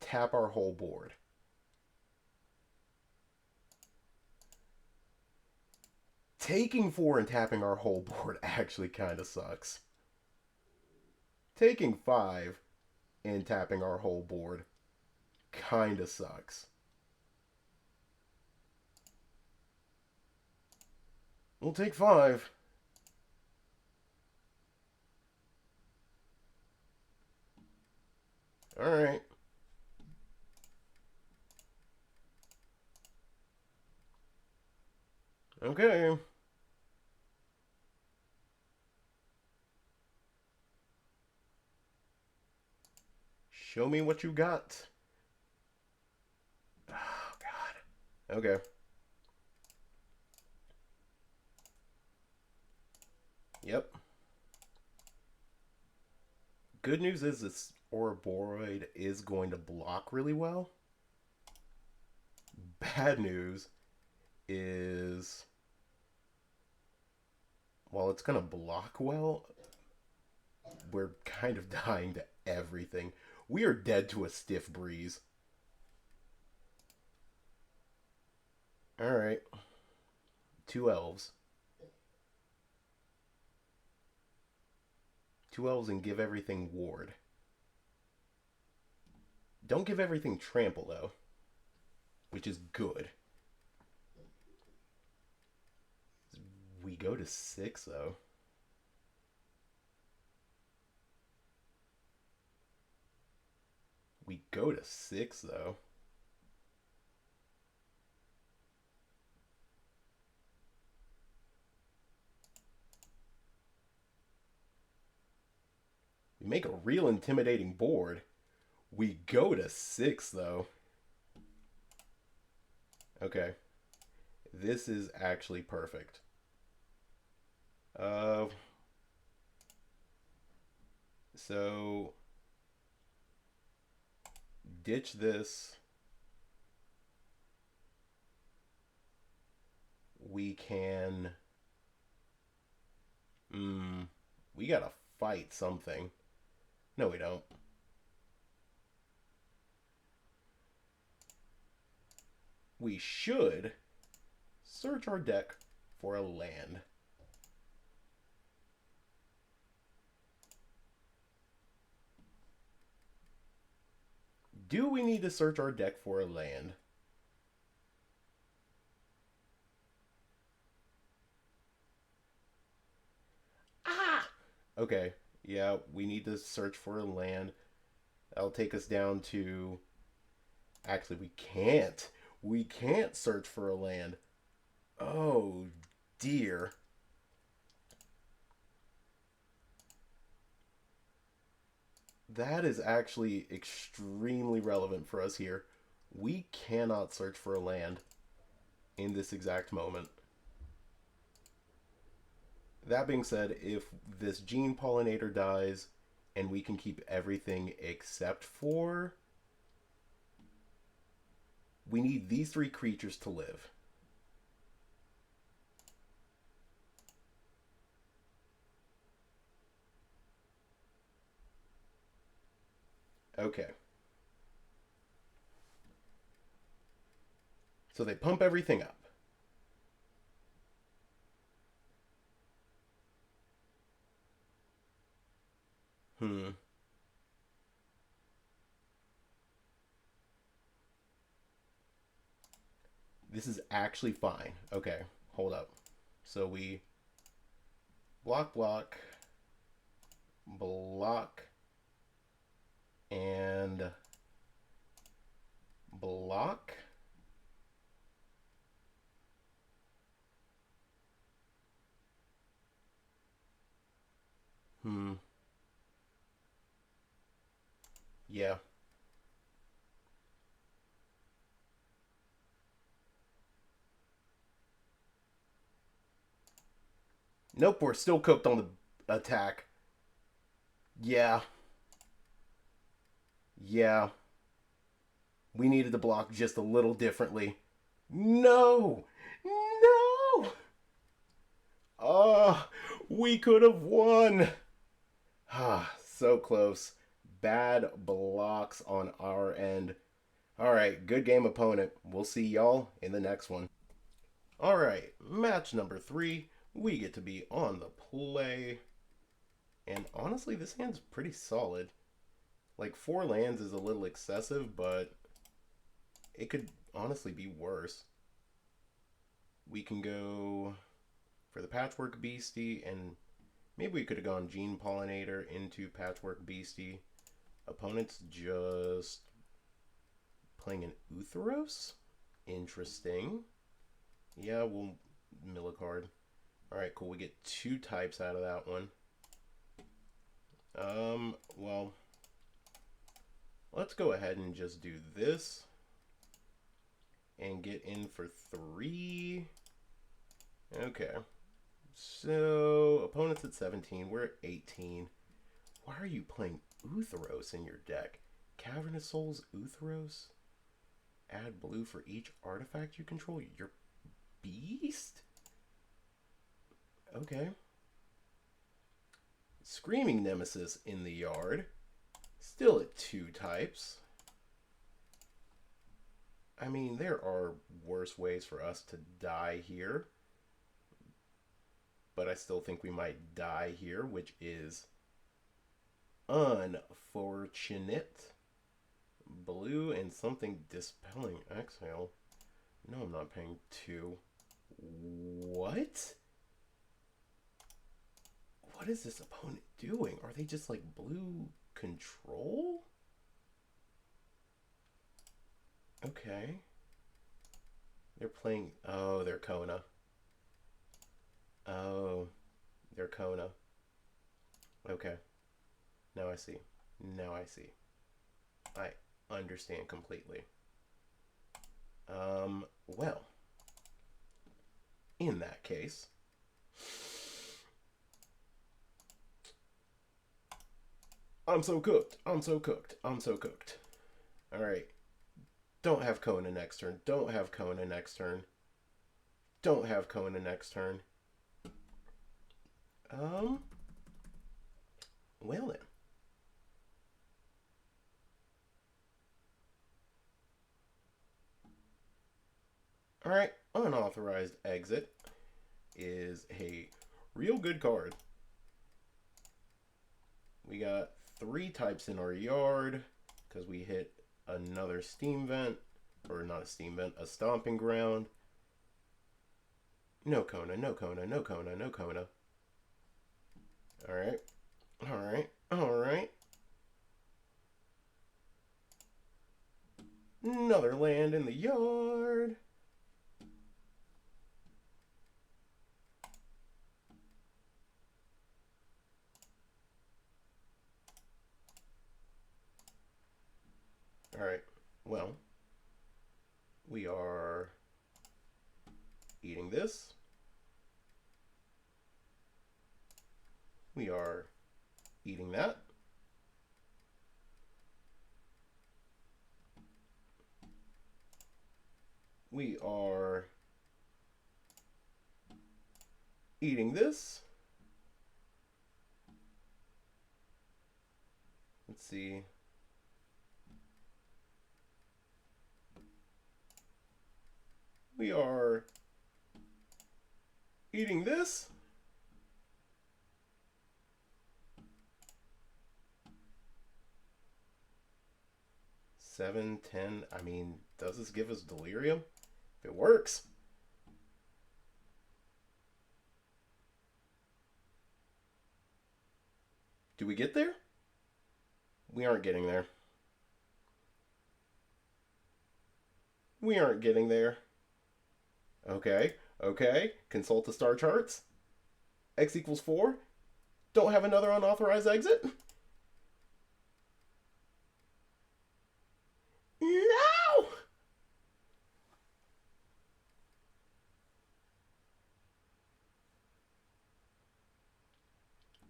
tap our whole board? Taking 4 and tapping our whole board actually kind of sucks. Taking 5 and tapping our whole board kinda sucks. We'll take 5. Alright. Okay. Show me what you got. Oh, God. Okay. Yep. Good news is this Ouroboroid is going to block really well. Bad news is, while it's going to block well, we're kind of dying to everything. We are dead to a stiff breeze. Alright. 2 elves. 2 elves and give everything ward. Don't give everything trample, though. Which is good. We go to 6, though. We go to 6, though. We make a real intimidating board. We go to 6, though. Okay. This is actually perfect. So ditch this. We can... we gotta fight something. No, we don't. We should search our deck for a land. Do we need to search our deck for a land? Ah! Okay, yeah, we need to search for a land. That'll take us down to... Actually, we can't. We can't search for a land. Oh, dear. That is actually extremely relevant for us here. We cannot search for a land in this exact moment. That being said, if this gene pollinator dies and we can keep everything except for... We need these 3 creatures to live. Okay. So they pump everything up. This is actually fine. Okay, hold up. So we block, block, block, and block. Yeah. Nope, we're still cooked on the attack. Yeah. Yeah. We needed to block just a little differently. No! No! Ah, we could have won. Ah, so close. Bad blocks on our end. Alright, good game, opponent. We'll see y'all in the next one. Alright, match number 3. We get to be on the play. And honestly, this hand's pretty solid. Like, 4 lands is a little excessive, but it could honestly be worse. We can go for the Patchwork Beastie, and maybe we could have gone Gene Pollinator into Patchwork Beastie. Opponent's just playing an Utheros? Interesting. Yeah, we'll mill a card. Alright, cool. We get 2 types out of that one. Well, let's go ahead and just do this. And get in for 3. Okay. So, opponent's at 17. We're at 18. Why are you playing Utheros in your deck? Cavernous Souls Utheros? Add blue for each artifact you control. You're beast? Okay. Screaming Nemesis in the yard. Still at 2 types. I mean, there are worse ways for us to die here. But I still think we might die here, which is unfortunate. Blue and something Dispelling Exhale. No, I'm not paying 2. What? What is this opponent doing? Are they just like blue control? Okay. They're playing... Oh, they're Kona. Oh, they're Kona. Okay. Now I see. Now I see. I understand completely. Well. In that case... I'm so cooked. I'm so cooked. I'm so cooked. Alright. Don't have Kona next turn. Don't have Kona next turn. Don't have Kona next turn. Well then. Alright, Unauthorized Exit is a real good card. We got 3 types in our yard because we hit another Steam Vent, or not a Steam Vent, a Stomping Ground. No Kona, no Kona, no Kona, no Kona. Alright, alright, alright. Another land in the yard. Alright, well, we are eating this. We are eating that. We are eating this. Let's see. We are eating this. Seven, 10. I mean, does this give us Delirium? If it works. Do we get there? We aren't getting there. We aren't getting there. Okay, okay. Consult the star charts. X equals 4. Don't have another unauthorized exit. No!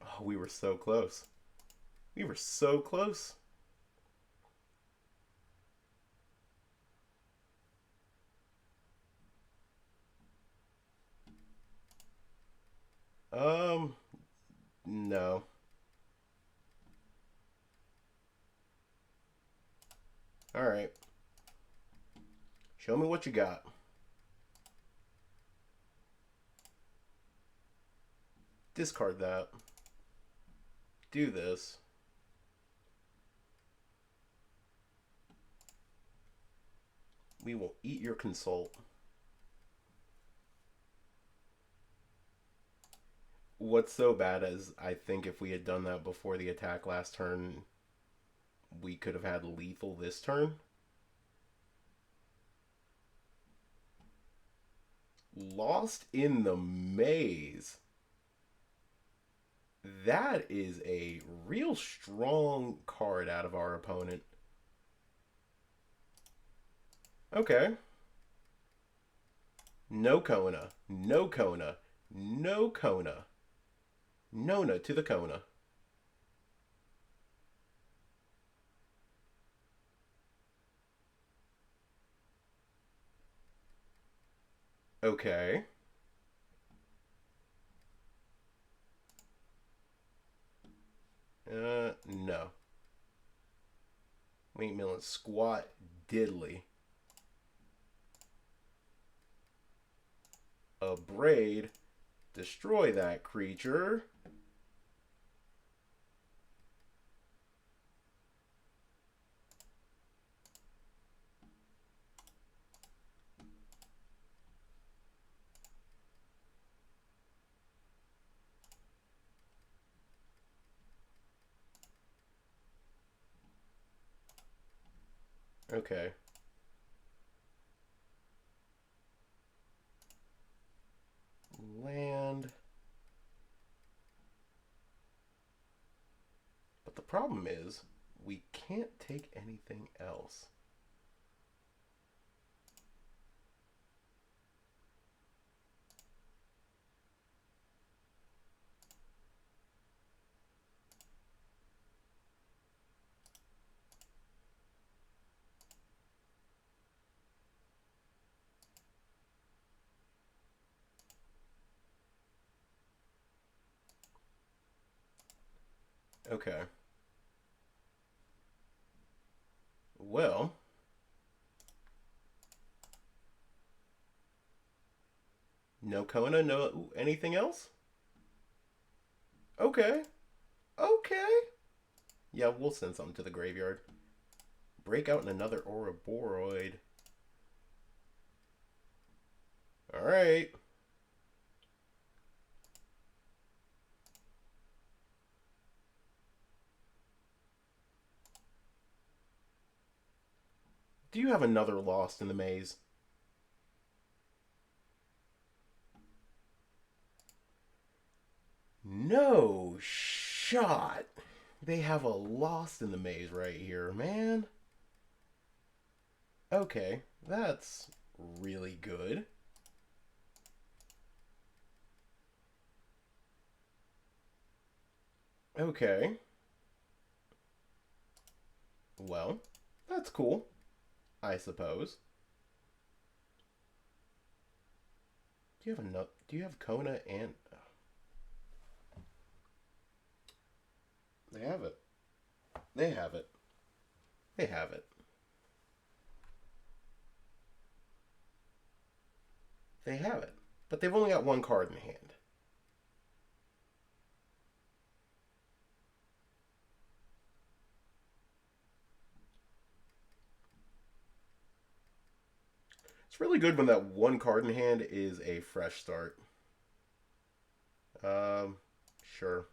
Oh, we were so close. We were so close. No. Alright. Show me what you got. Discard that. Do this. We will eat your consult. What's so bad is I think if we had done that before the attack last turn, we could have had lethal this turn. Lost in the Maze. That is a real strong card out of our opponent. Okay. No Kona. No Kona. No Kona. Nona to the Kona. Okay. No. Wait, Millen. Squat diddly. A braid. Destroy that creature. Okay. Land. But the problem is, we can't take anything else. Okay. Well, no Kona, no anything else? Okay. Okay. Yeah, we'll send something to the graveyard. Break out in another Ouroboroid. Alright. Do you have another Lost in the Maze? No shot. They have a Lost in the Maze right here, man. Okay, that's really good. Okay. Well, that's cool, I suppose. Do you have enough? Do you have Kona and... They have it. They have it. They have it. They have it. But they've only got one card in hand. It's really good when that one card in hand is a fresh start. Sure.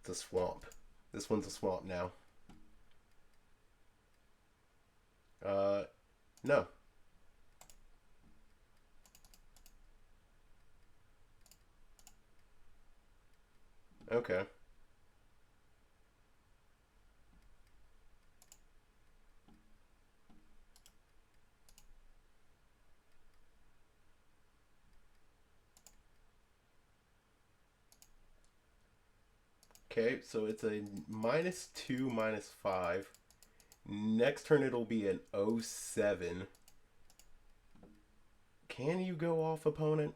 It's a swamp. This one's a swamp now. No. Okay. Okay, so it's a -2, -5. Next turn it'll be an 07. Can you go off, opponent?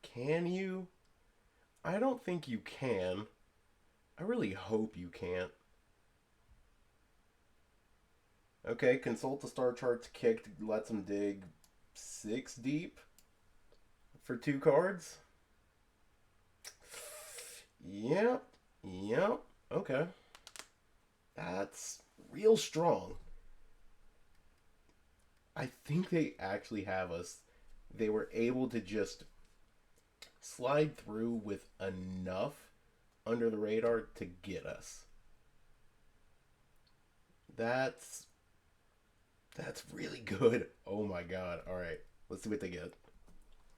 Can you? I don't think you can. I really hope you can't. Okay, consult the star chart to kick, lets him dig 6 deep for 2 cards. Yep. Yep. Okay. That's real strong. I think they actually have us. They were able to just slide through with enough under the radar to get us. That's that's really good. Oh my god. All right. Let's see what they get.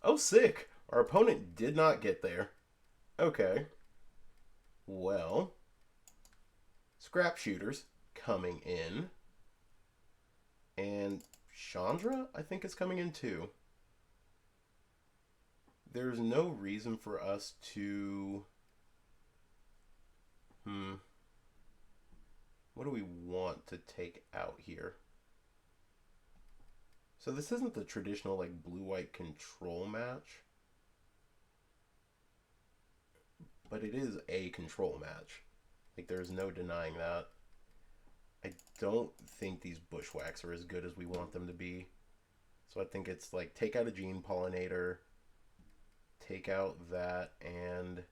Oh, sick. Our opponent did not get there. Okay. Well, scrap shooters coming in. And Chandra, I think, is coming in too. There's no reason for us to... What do we want to take out here? So this isn't the traditional like blue-white control match. But it is a control match. Like there's no denying that. I don't think these bushwhacks are as good as we want them to be. So I think it's like take out a gene pollinator, take out that, and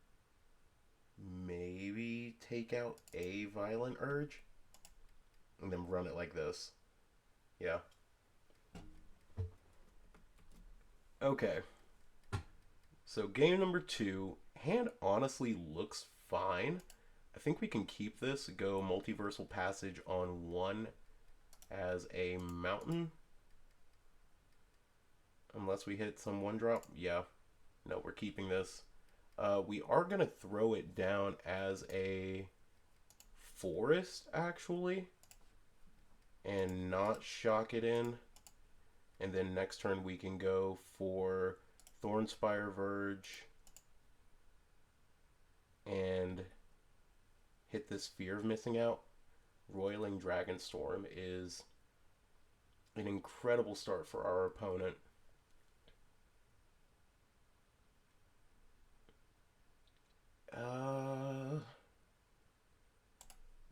maybe take out a violent urge, and then run it like this. Yeah. Okay. So game number 2, hand honestly looks fine. I think we can keep this, go multiversal passage on 1 as a mountain. Unless we hit some 1-drop. Yeah. No, we're keeping this. We are going to throw it down as a forest, actually. And not shock it in. And then next turn we can go for Thornspire Verge. And hit this Fear of Missing Out. Roiling Dragonstorm is an incredible start for our opponent.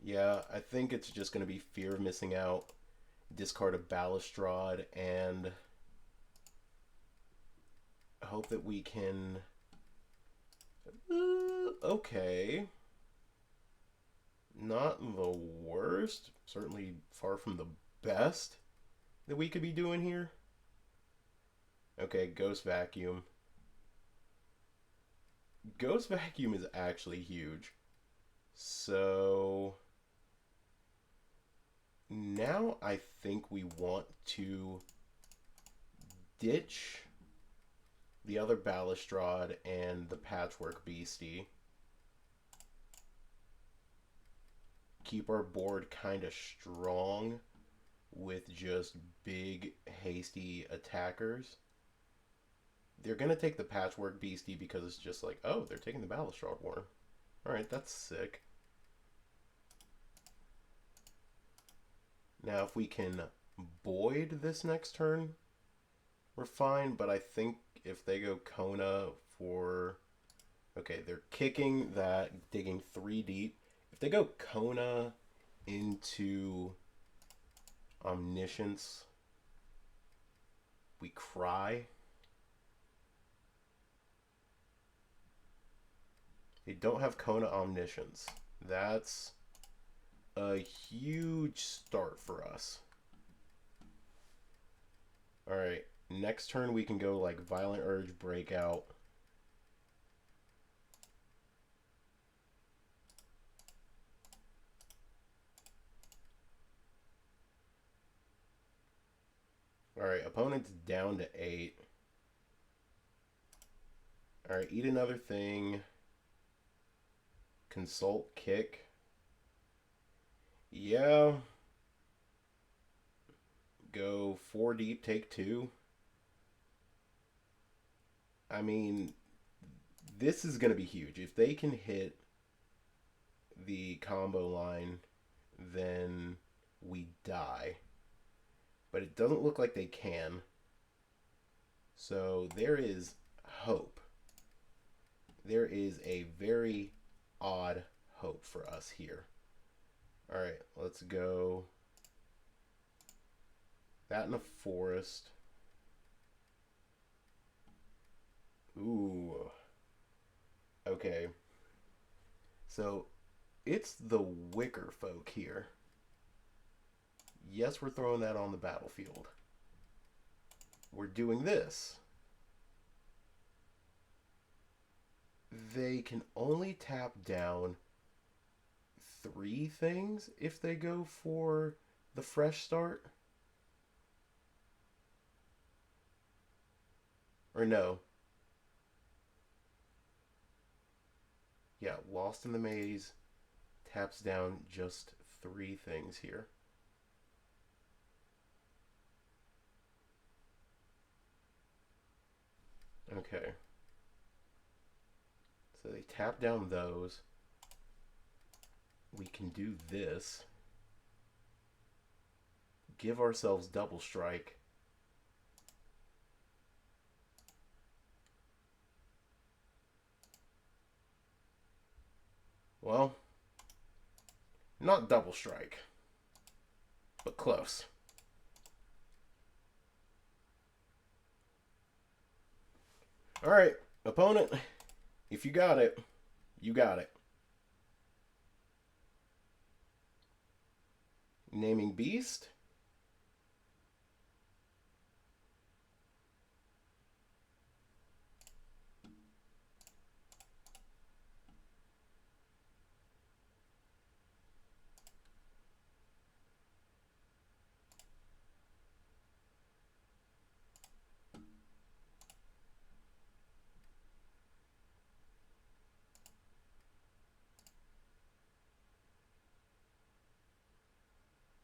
Yeah, I think it's just going to be Fear of Missing Out, discard a Balustrade, and hope that we can... okay. Not the worst. Certainly far from the best that we could be doing here. Okay, Ghost Vacuum. Ghost Vacuum is actually huge. So... now I think we want to ditch the other Balustrade and the Patchwork Beastie. Keep our board kind of strong with just big, hasty attackers. They're going to take the Patchwork Beastie because it's just like, oh, they're taking the Balustrade Worm. Alright, that's sick. Now, if we can Boyd this next turn, we're fine, but I think if they go Kona for... okay, they're kicking that, digging 3 deep. If they go Kona into Omniscience, we cry. They don't have Kona Omniscience. That's a huge start for us. Alright, next turn we can go like Violent Urge, Breakout. Alright, opponent's down to 8. Alright, eat another thing. Consult, kick. Yeah. Go 4 deep, take 2. I mean, this is going to be huge. If they can hit the combo line, then we die. But it doesn't look like they can. So there is hope. There is a very odd hope for us here. Alright, let's go. That in a forest. Ooh. Okay. So It's the Wicker Folk here. Yes, we're throwing that on the battlefield. We're doing this. They can only tap down 3 things if they go for the fresh start. Or no. Yeah, Lost in the Maze taps down just 3 things here. Okay. So they tap down those. We can do this. Give ourselves double strike. Well, not double strike, but close. All right, opponent, if you got it, you got it. Naming beast.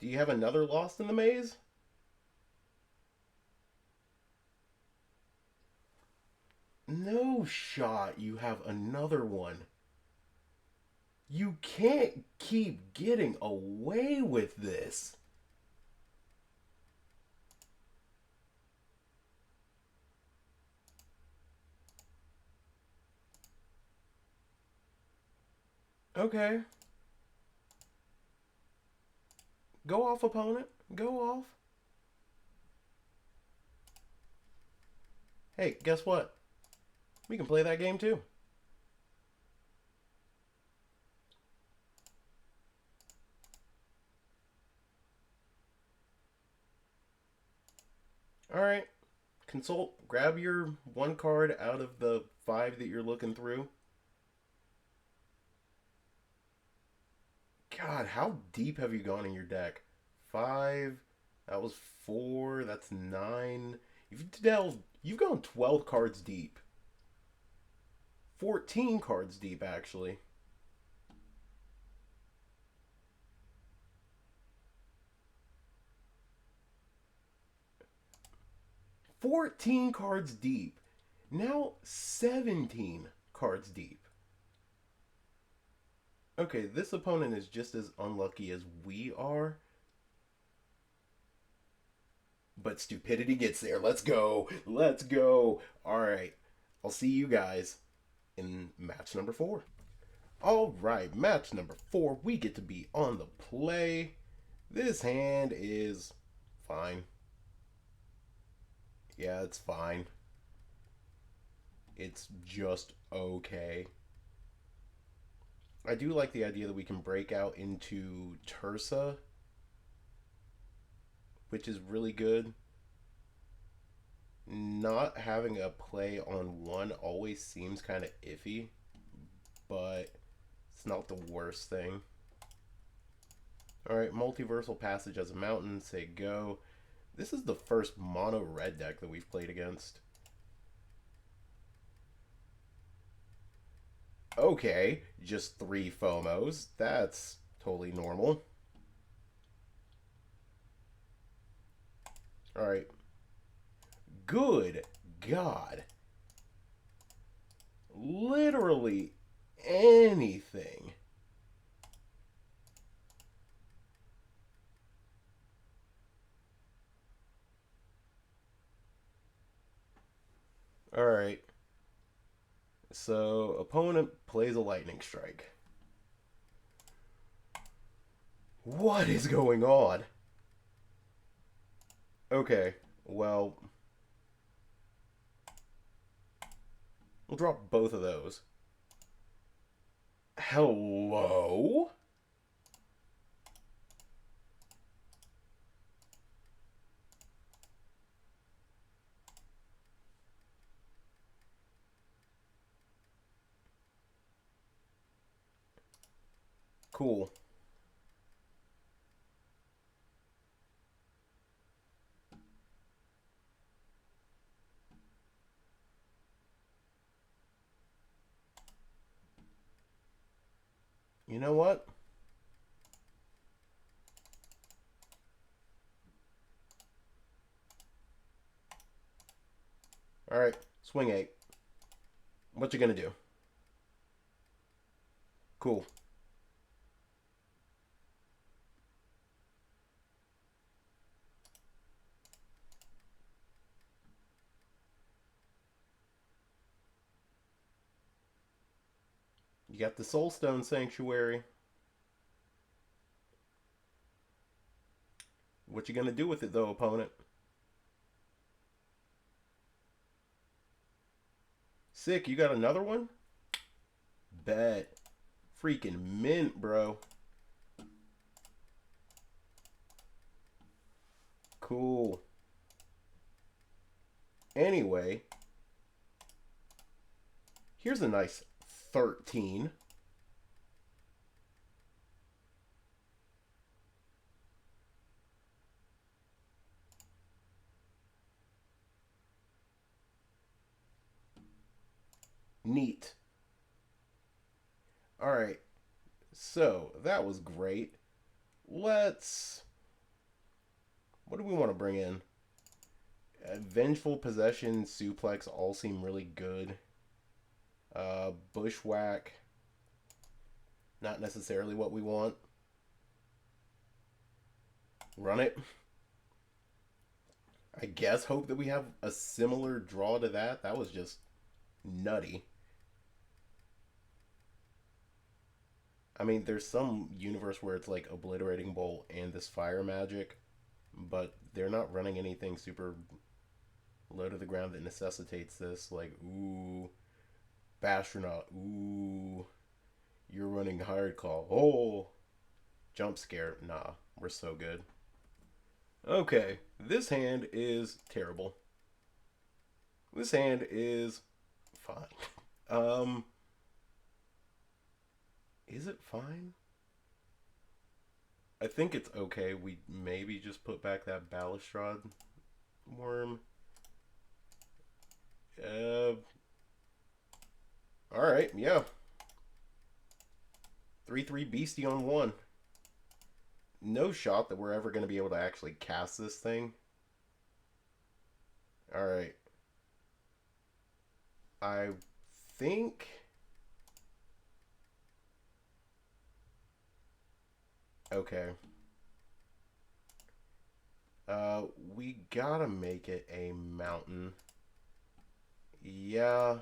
Do you have another Lost in the Maze? No shot you have another one. You can't keep getting away with this. Okay. Go off, opponent. Go off. Hey, guess what? We can play that game too. Alright. Consult. Grab your 1 card out of the 5 that you're looking through. God, how deep have you gone in your deck? 5. That was 4. That's 9. You've gone 12 cards deep. 14 cards deep, actually. $14 cards deep. Now 17 cards deep. Okay, this opponent is just as unlucky as we are. But stupidity gets there. Let's go. Let's go. Alright. I'll see you guys in match number 4. Alright, match number 4. We get to be on the play. This hand is fine. Yeah, it's fine. It's just okay. I do like the idea that we can break out into Tursa, which is really good. Not having a play on 1 always seems kind of iffy, but it's not the worst thing. Alright, Multiversal Passage as a mountain, say go. This is the first mono red deck that we've played against. Okay, just 3 FOMOs. That's totally normal. Alright. Good God. Literally anything. Alright. So, opponent plays a lightning strike. What is going on? Okay, well, we'll drop both of those. Hello? Cool. You know what? Alright, swing 8. What you gonna do? Cool. You got the Soulstone Sanctuary. What you gonna do with it though, opponent? Sick, you got another one? Bet. Freaking mint, bro. Cool. Anyway, here's a nice 13. Neat. Alright, so that was great. Let's... What do we want to bring in? Vengeful Possession, Suplex all seem really good. Bushwhack, not necessarily what we want. Run it. I guess hope that we have a similar draw to that. That was just nutty. I mean, there's some universe where it's like Obliterating Bolt and this Fire Magic, but they're not running anything super low to the ground that necessitates this. Like, ooh, Bastronaut, ooh, you're running Hard Call. Oh, Jump Scare. Nah, we're so good. Okay, this hand is terrible. This hand is fine. Um, is it fine? I think it's okay. We maybe just put back that Balustrade worm. Alright, yeah. 3/3 Beastie on 1. No shot that we're ever going to be able to actually cast this thing. Alright. I think... Okay. We gotta make it a mountain. Yeah.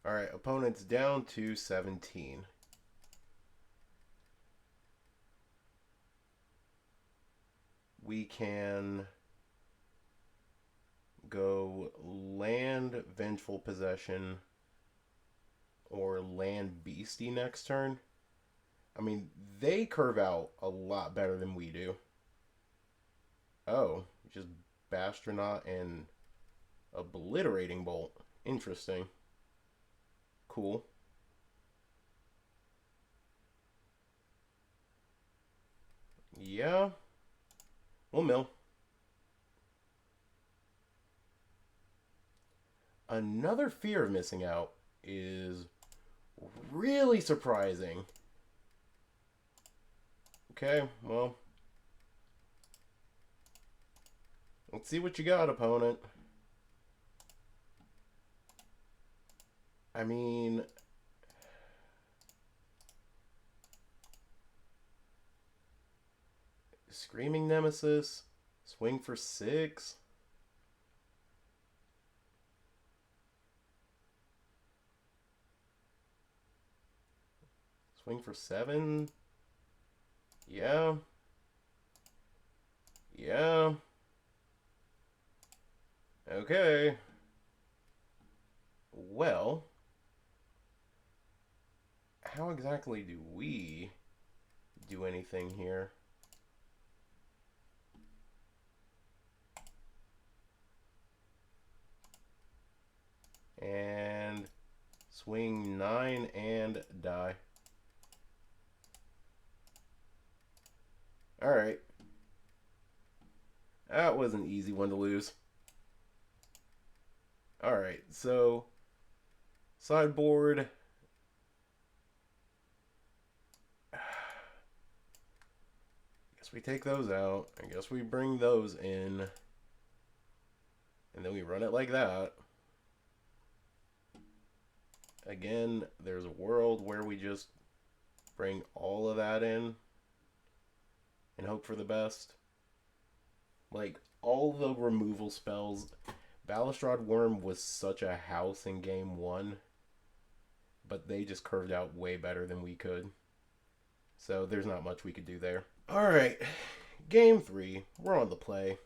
Alright, opponent's down to 17. We can go land Vengeful Possession or land Beastie next turn. I mean, they curve out a lot better than we do. Oh, just Bastronaut and Obliterating Bolt. Interesting. Cool. Yeah. We'll mill. Another fear of missing out is really surprising. Okay, well. Let's see what you got, opponent. I mean... Screaming Nemesis. Swing for 6. Swing for 7. Yeah. Yeah. Okay. Well, how exactly do we do anything here? And swing 9 and die. Alright. That was an easy one to lose. Alright, so sideboard. I guess we take those out. I guess we bring those in. And then we run it like that. Again, there's a world where we just bring all of that in and hope for the best. Like, all the removal spells. Balustrade Worm was such a house in game 1, but they just curved out way better than we could. So there's not much we could do there. Alright, game 3. We're on the play.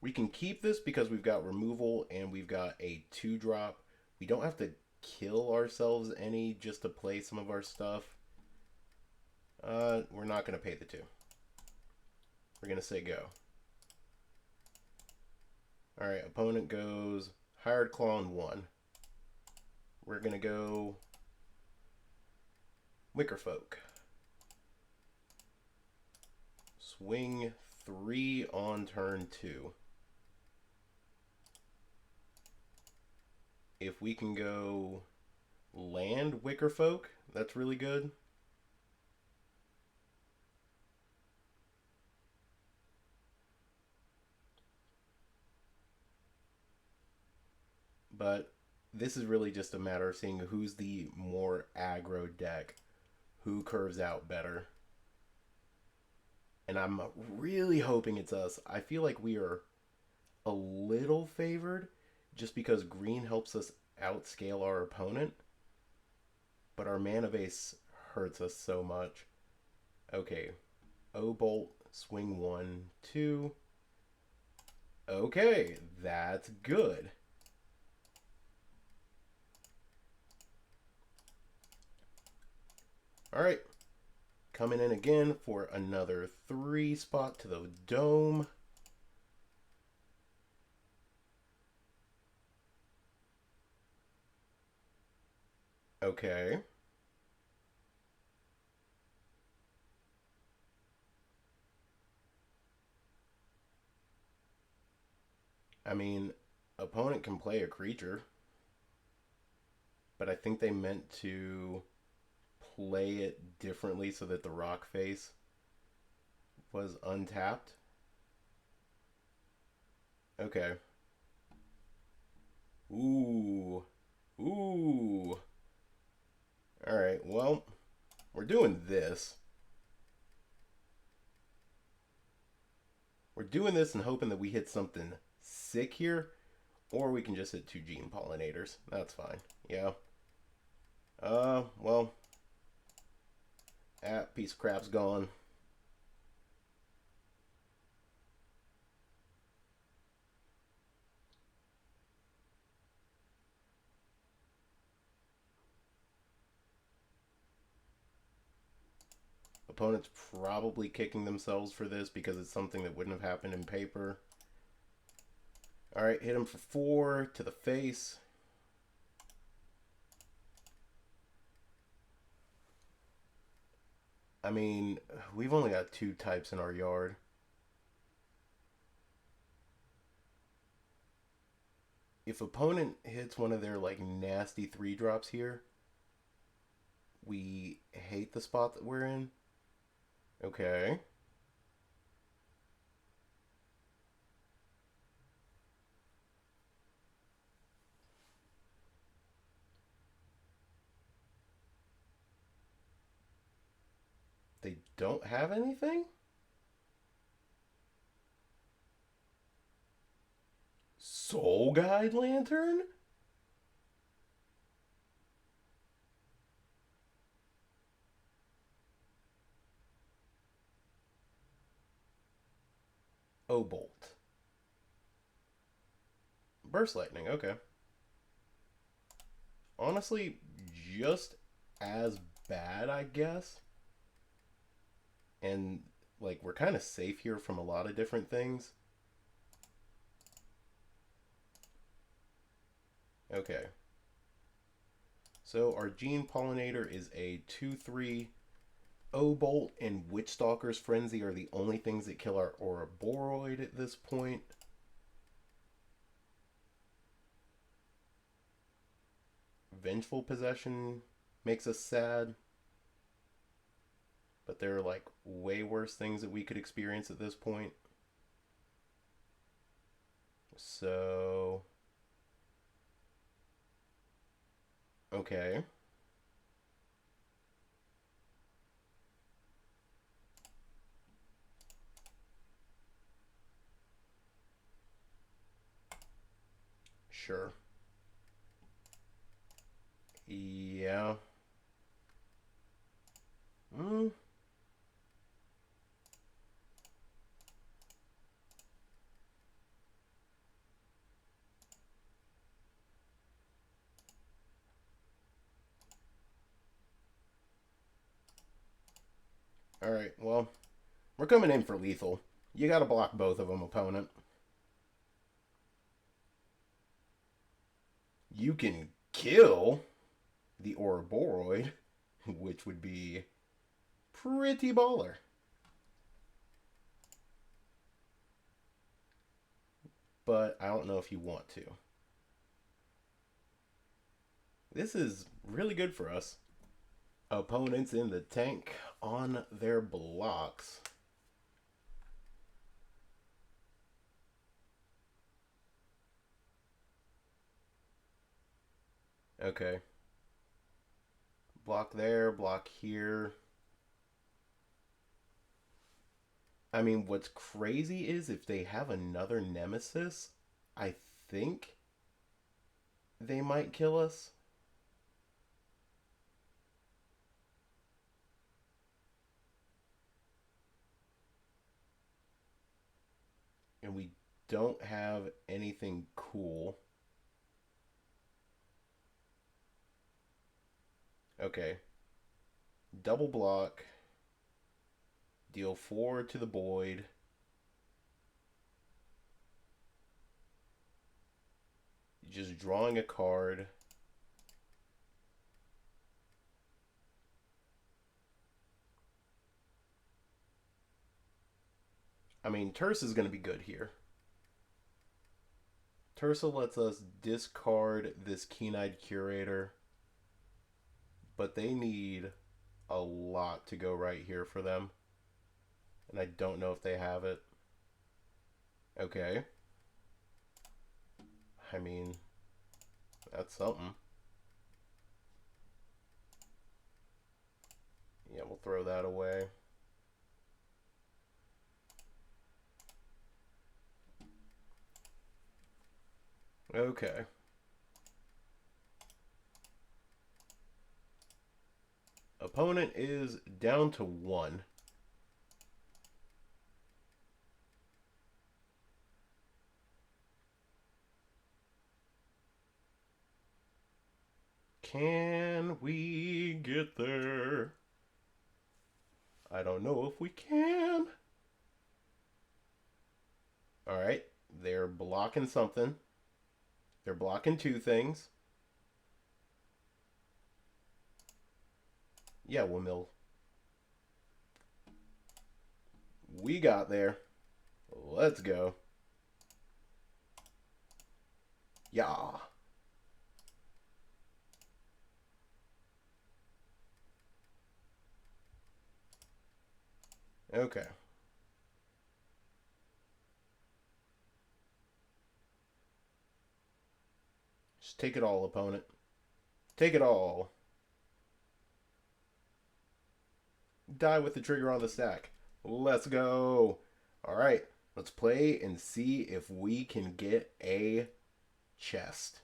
We can keep this because we've got removal and we've got a 2-drop. We don't have to kill ourselves any just to play some of our stuff. We're not going to pay the 2. We're going to say go. Alright, opponent goes Hired Claw on 1. We're going to go Wicker Folk. Swing 3 on turn 2. If we can go land Wicker Folk, that's really good. But this is really just a matter of seeing who's the more aggro deck, who curves out better. And I'm really hoping it's us. I feel like we are a little favored just because green helps us outscale our opponent. But our mana base hurts us so much. Okay. O-Bolt, swing 1, 2. Okay, that's good. Alright. Coming in again for another 3 spot to the dome. Okay. I mean, opponent can play a creature. But I think they meant to play it differently so that the rock face was untapped. Okay. Ooh. Ooh. Alright, well, we're doing this. We're doing this and hoping that we hit something sick here, or we can just hit 2 gene pollinators. That's fine. Yeah. Well, piece of crap's gone. Opponent's probably kicking themselves for this because it's something that wouldn't have happened in paper. Alright, hit him for 4 to the face. I mean, we've only got 2 types in our yard. If opponent hits one of their like nasty 3-drops here, we hate the spot that we're in. Okay. They don't have anything? Soul Guide Lantern? O Bolt. Burst Lightning, okay. Honestly, just as bad, I guess. And, like, we're kind of safe here from a lot of different things. Okay. So our Gene Pollinator is a 2/3. O-Bolt and Witchstalker's Frenzy are the only things that kill our Ouroboroid at this point. Vengeful Possession makes us sad. But there are like way worse things that we could experience at this point. So... okay. Sure. Yeah. Hmm. Alright, well, we're coming in for lethal. You gotta block both of them, opponent. You can kill the Ouroboroid, which would be pretty baller. But I don't know if you want to. This is really good for us. Opponents in the tank on their blocks. Okay. Block there, block here. I mean, what's crazy is if they have another Nemesis, I think they might kill us. And we don't have anything cool. Okay. Double block. Deal 4 to the Boyd. Just drawing a card. I mean, Terse is going to be good here. Tersa lets us discard this Keen-Eyed Curator. But they need a lot to go right here for them. And I don't know if they have it. Okay. I mean, that's something. Yeah, we'll throw that away. Okay. Opponent is down to 1. Can we get there? I don't know if we can. Alright, they're blocking something. They're blocking 2 things. Yeah, we'll mill. We got there. Let's go. Yeah. Okay. Just take it all, opponent. Take it all. Die with the trigger on the stack. Let's go. Alright, let's play and see if we can get a chest.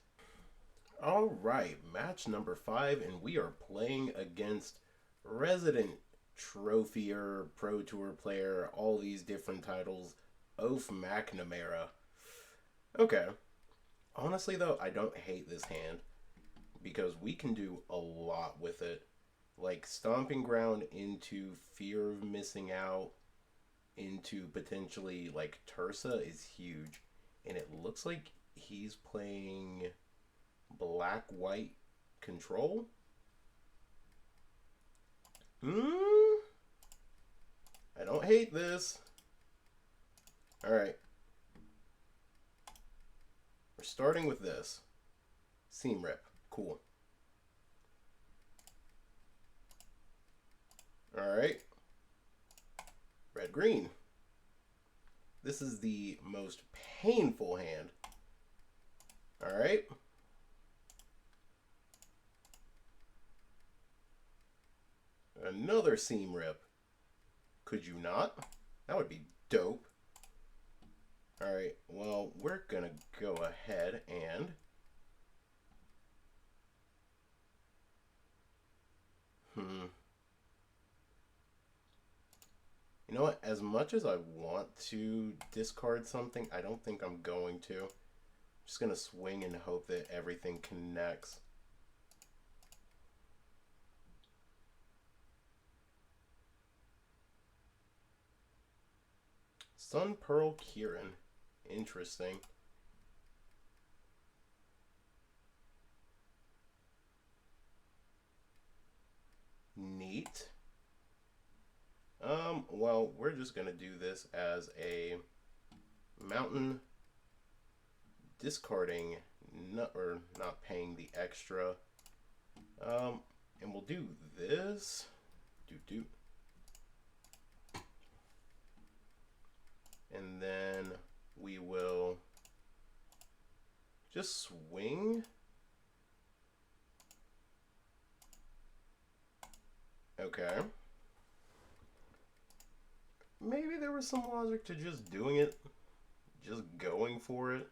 Alright, match number 5, and we are playing against Resident Trophier, Pro Tour player, all these different titles. Oaf McNamara. Okay. Honestly, though, I don't hate this hand because we can do a lot with it. Like Stomping Ground into Fear of Missing Out into potentially like Tursa is huge. And it looks like he's playing black-white control. I don't hate this. Alright. We're starting with this. Seam Rip. Cool. Alright. Red-green. This is the most painful hand. Alright. Another Seam Rip. Could you not? That would be dope. Alright, well, we're gonna go ahead and... You know what? As much as I want to discard something, I don't think I'm going to. I'm just gonna swing and hope that everything connects. Sun Pearl Kieran. Interesting. Neat. Well, we're just gonna do this as a mountain, discarding, or not paying the extra. And we'll do this. And then we will just swing. Okay. Maybe there was some logic to just doing it. Just going for it.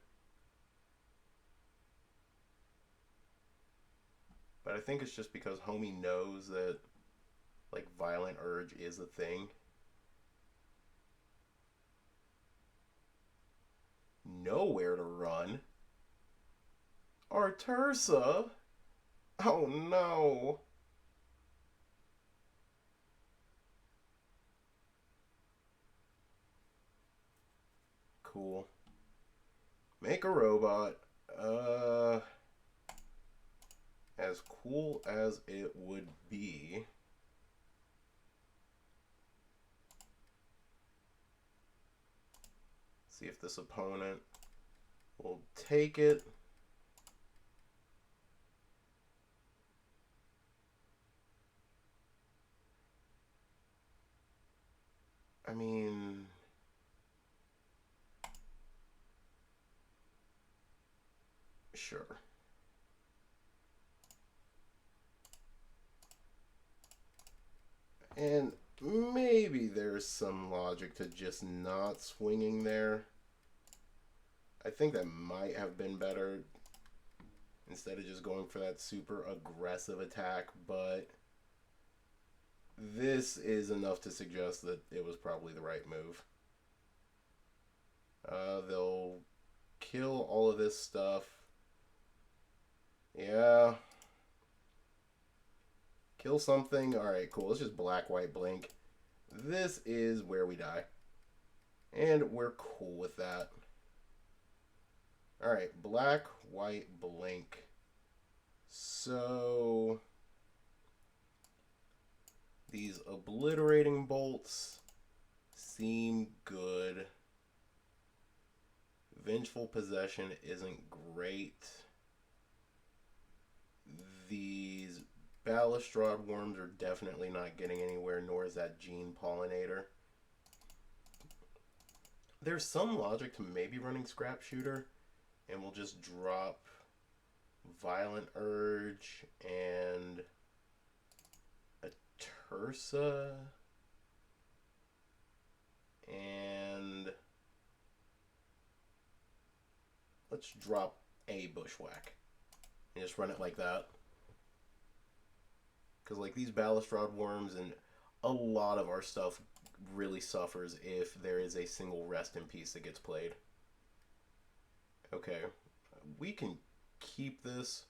But I think it's just because homie knows that, like, Violent Urge is a thing. Nowhere to run. Artursa? Oh no. Cool. Make a robot. As cool as it would be. See if this opponent will take it. I mean, sure. And maybe there's some logic to just not swinging there. I think that might have been better instead of just going for that super aggressive attack, but this is enough to suggest that it was probably the right move. They'll kill all of this stuff. Yeah. Kill something. Alright, cool. Let's just black-white blink. This is where we die. And we're cool with that. Alright, black-white blink. So... these obliterating bolts seem good. Vengeful Possession isn't great. These Balustrade Worms are definitely not getting anywhere, nor is that Gene Pollinator. There's some logic to maybe running Scrap Shooter, and we'll just drop Violent Urge and a Tursa and let's drop a Bushwhack and just run it like that. Because, like, these Balustrade Worms and a lot of our stuff really suffers if there is a single rest in peace that gets played. Okay, we can keep this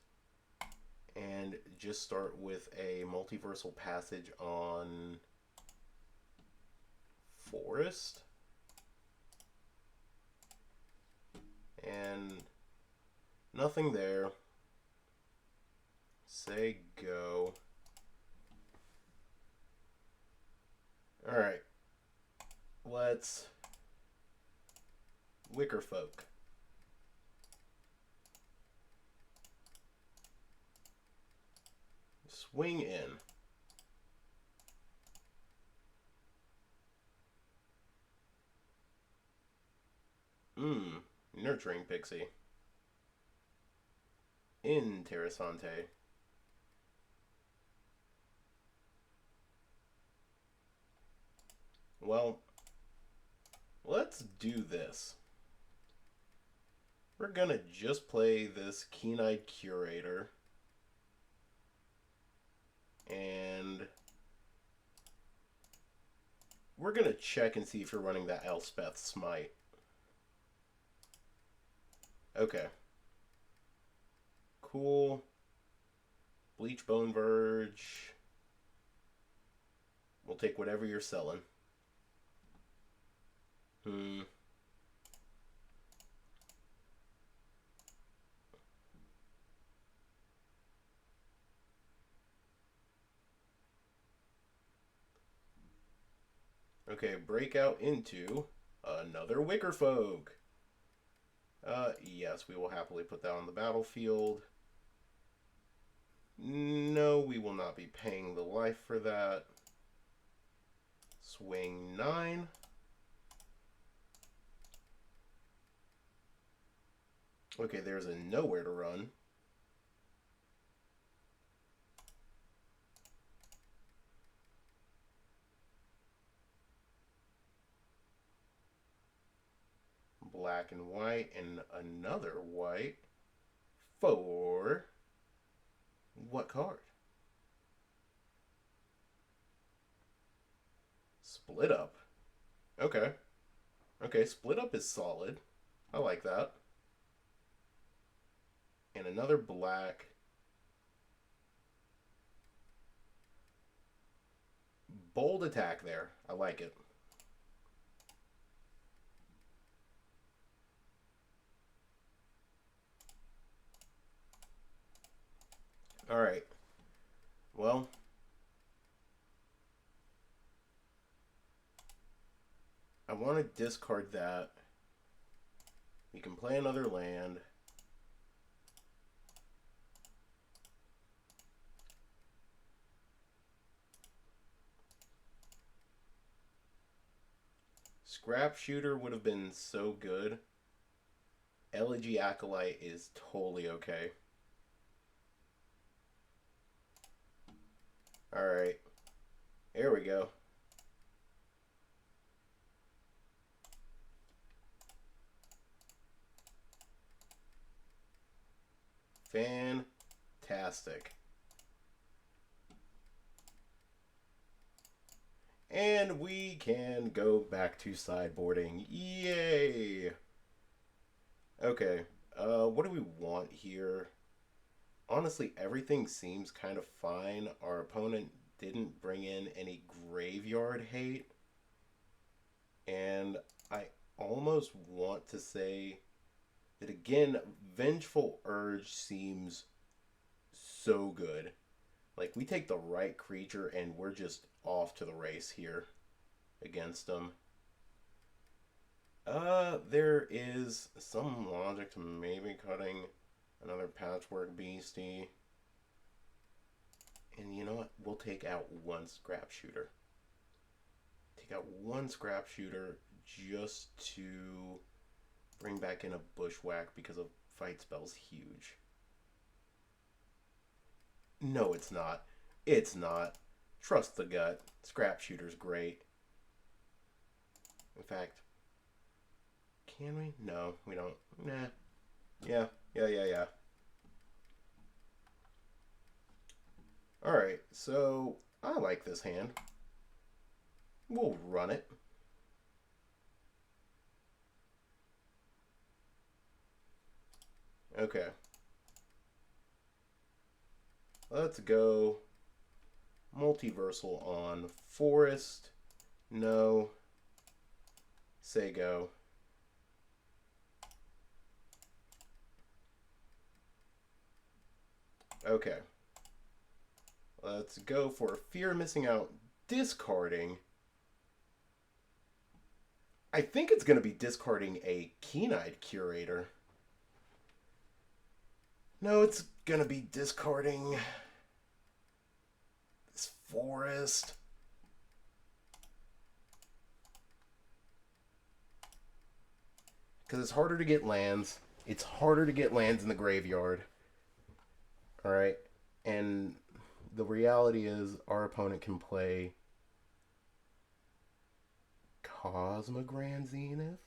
and just start with a multiversal passage on forest. And nothing there. Say go. Alright. Let's Wicker Folk. Swing in. Nurturing Pixie. Interessante. Well, let's do this. We're gonna just play this Keen-Eyed Curator. And we're gonna check and see if you're running that Elspeth Smite. Okay. Cool. Bleach Bone Verge. We'll take whatever you're selling. Okay, break out into another Wicker Folk. Yes, we will happily put that on the battlefield. No, we will not be paying the life for that. Swing 9. Okay, there's a nowhere to run. Black and white, and another white for what card? Split Up. Okay. Okay, Split Up is solid. I like that. And another black. Bold attack there. I like it. Alright. Well. I want to discard that. We can play another land. Scrap Shooter would have been so good. Elegy Acolyte is totally okay. Alright. There we go. Fantastic. And we can go back to sideboarding. Yay! Okay, what do we want here? Honestly, everything seems kind of fine. Our opponent didn't bring in any graveyard hate. And I almost want to say that again, Vengeful Urge seems so good. Like, we take the right creature and we're just off to the race here against them. There is some logic to maybe cutting another Patchwork Beastie. And you know what? We'll take out one Scrap Shooter. Take out one Scrap Shooter just to bring back in a Bushwhack because a Fight Spell's huge. No, it's not. It's not. Trust the gut. Scrap Shooter's great. In fact, can we? No, we don't. Nah. Yeah. Alright, so I like this hand. We'll run it. Okay. Let's go multiversal on forest. No. Say go. Okay. Let's go for fear of missing out. Discarding. I think it's going to be discarding a keen-eyed curator. No, it's going to be discarding this forest. Because it's harder to get lands. It's harder to get lands in the graveyard. Alright. And the reality is our opponent can play Cosmogran Zenith.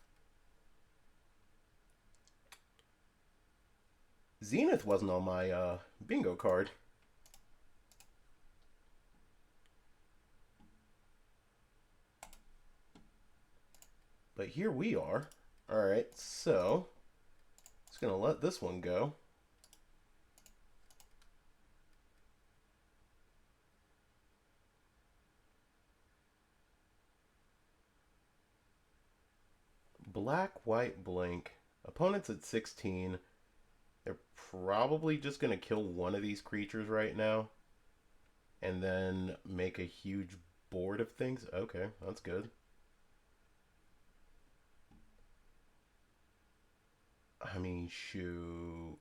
Zenith wasn't on my bingo card. But here we are. Alright, so just going to let this one go. Black, white, blink. Opponent's at 16. They're probably just going to kill one of these creatures right now. And then make a huge board of things. Okay, that's good. I mean, shoot.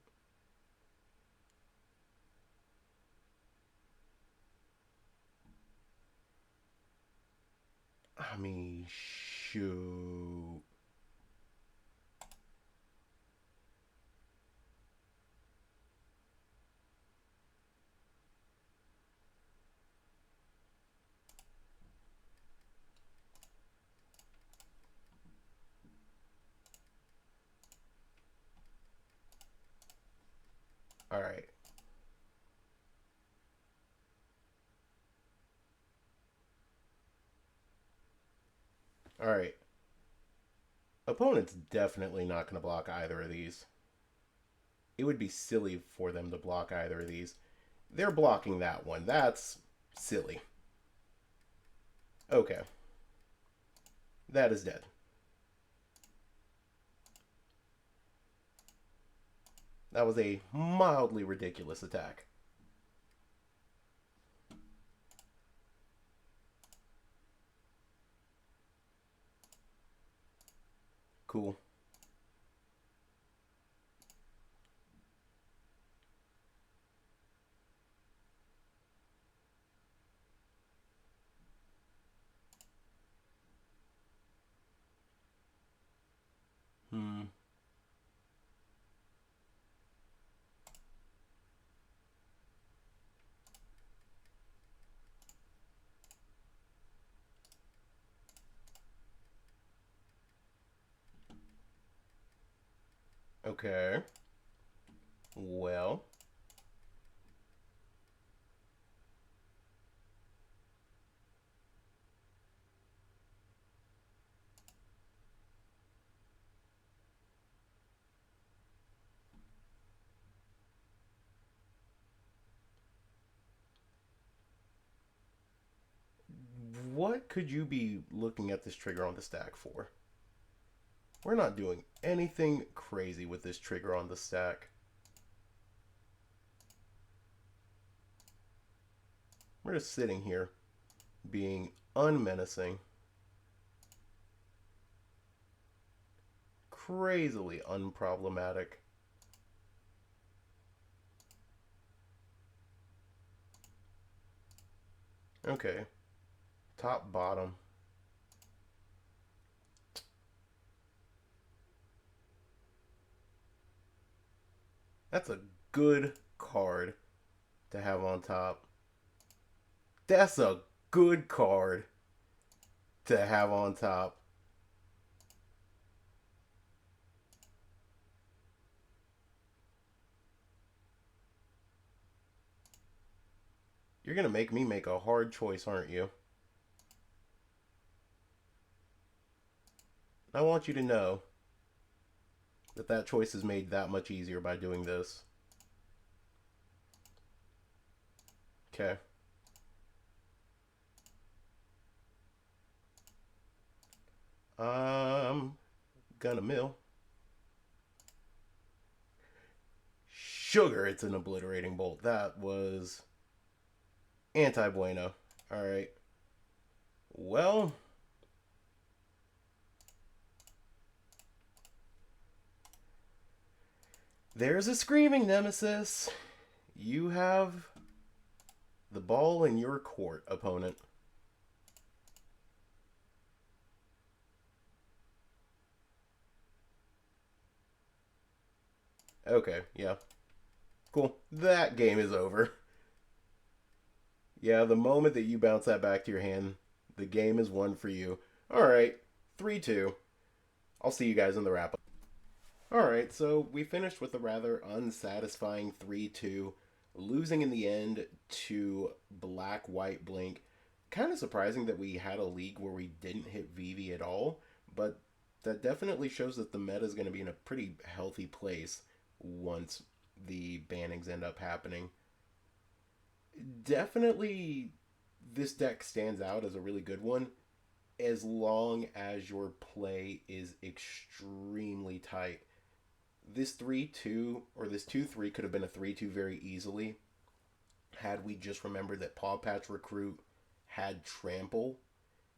I mean, shoot. All right. All right. Opponent's definitely not going to block either of these. It would be silly for them to block either of these. They're blocking that one. That's silly. Okay. That is dead. That was a mildly ridiculous attack. Cool. Okay. Well. What could you be looking at this trigger on the stack for? We're not doing anything crazy with this trigger on the stack. We're just sitting here being unmenacing, crazily unproblematic. Okay. Top, bottom. That's a good card to have on top. That's a good card to have on top. You're going to make me make a hard choice, aren't you? I want you to know that that choice is made that much easier by doing this. Okay. Gonna mill. Sugar, it's an obliterating bolt. That was anti bueno. Alright. Well, there's a screaming nemesis. You have the ball in your court, opponent. Okay, yeah. Cool. That game is over. Yeah, the moment that you bounce that back to your hand, the game is won for you. Alright, 3-2. I'll see you guys in the wrap up. Alright, so we finished with a rather unsatisfying 3-2, losing in the end to Black White Blink. Kind of surprising that we had a league where we didn't hit Vivi at all, but that definitely shows that the meta is going to be in a pretty healthy place once the bannings end up happening. Definitely, this deck stands out as a really good one as long as your play is extremely tight. This 3-2 or this 2-3 could have been a 3-2 very easily had we just remembered that Paw Patch Recruit had Trample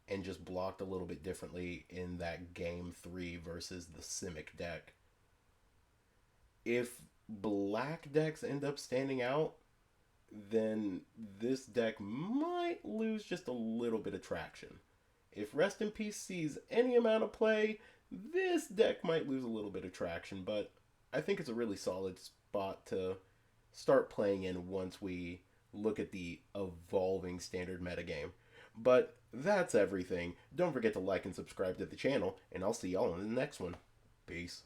and just blocked a little bit differently in that game 3 versus the Simic deck. If black decks end up standing out, then this deck might lose just a little bit of traction. If Rest in Peace sees any amount of play, this deck might lose a little bit of traction, but I think it's a really solid spot to start playing in once we look at the evolving standard metagame. But that's everything. Don't forget to like and subscribe to the channel, and I'll see y'all in the next one. Peace.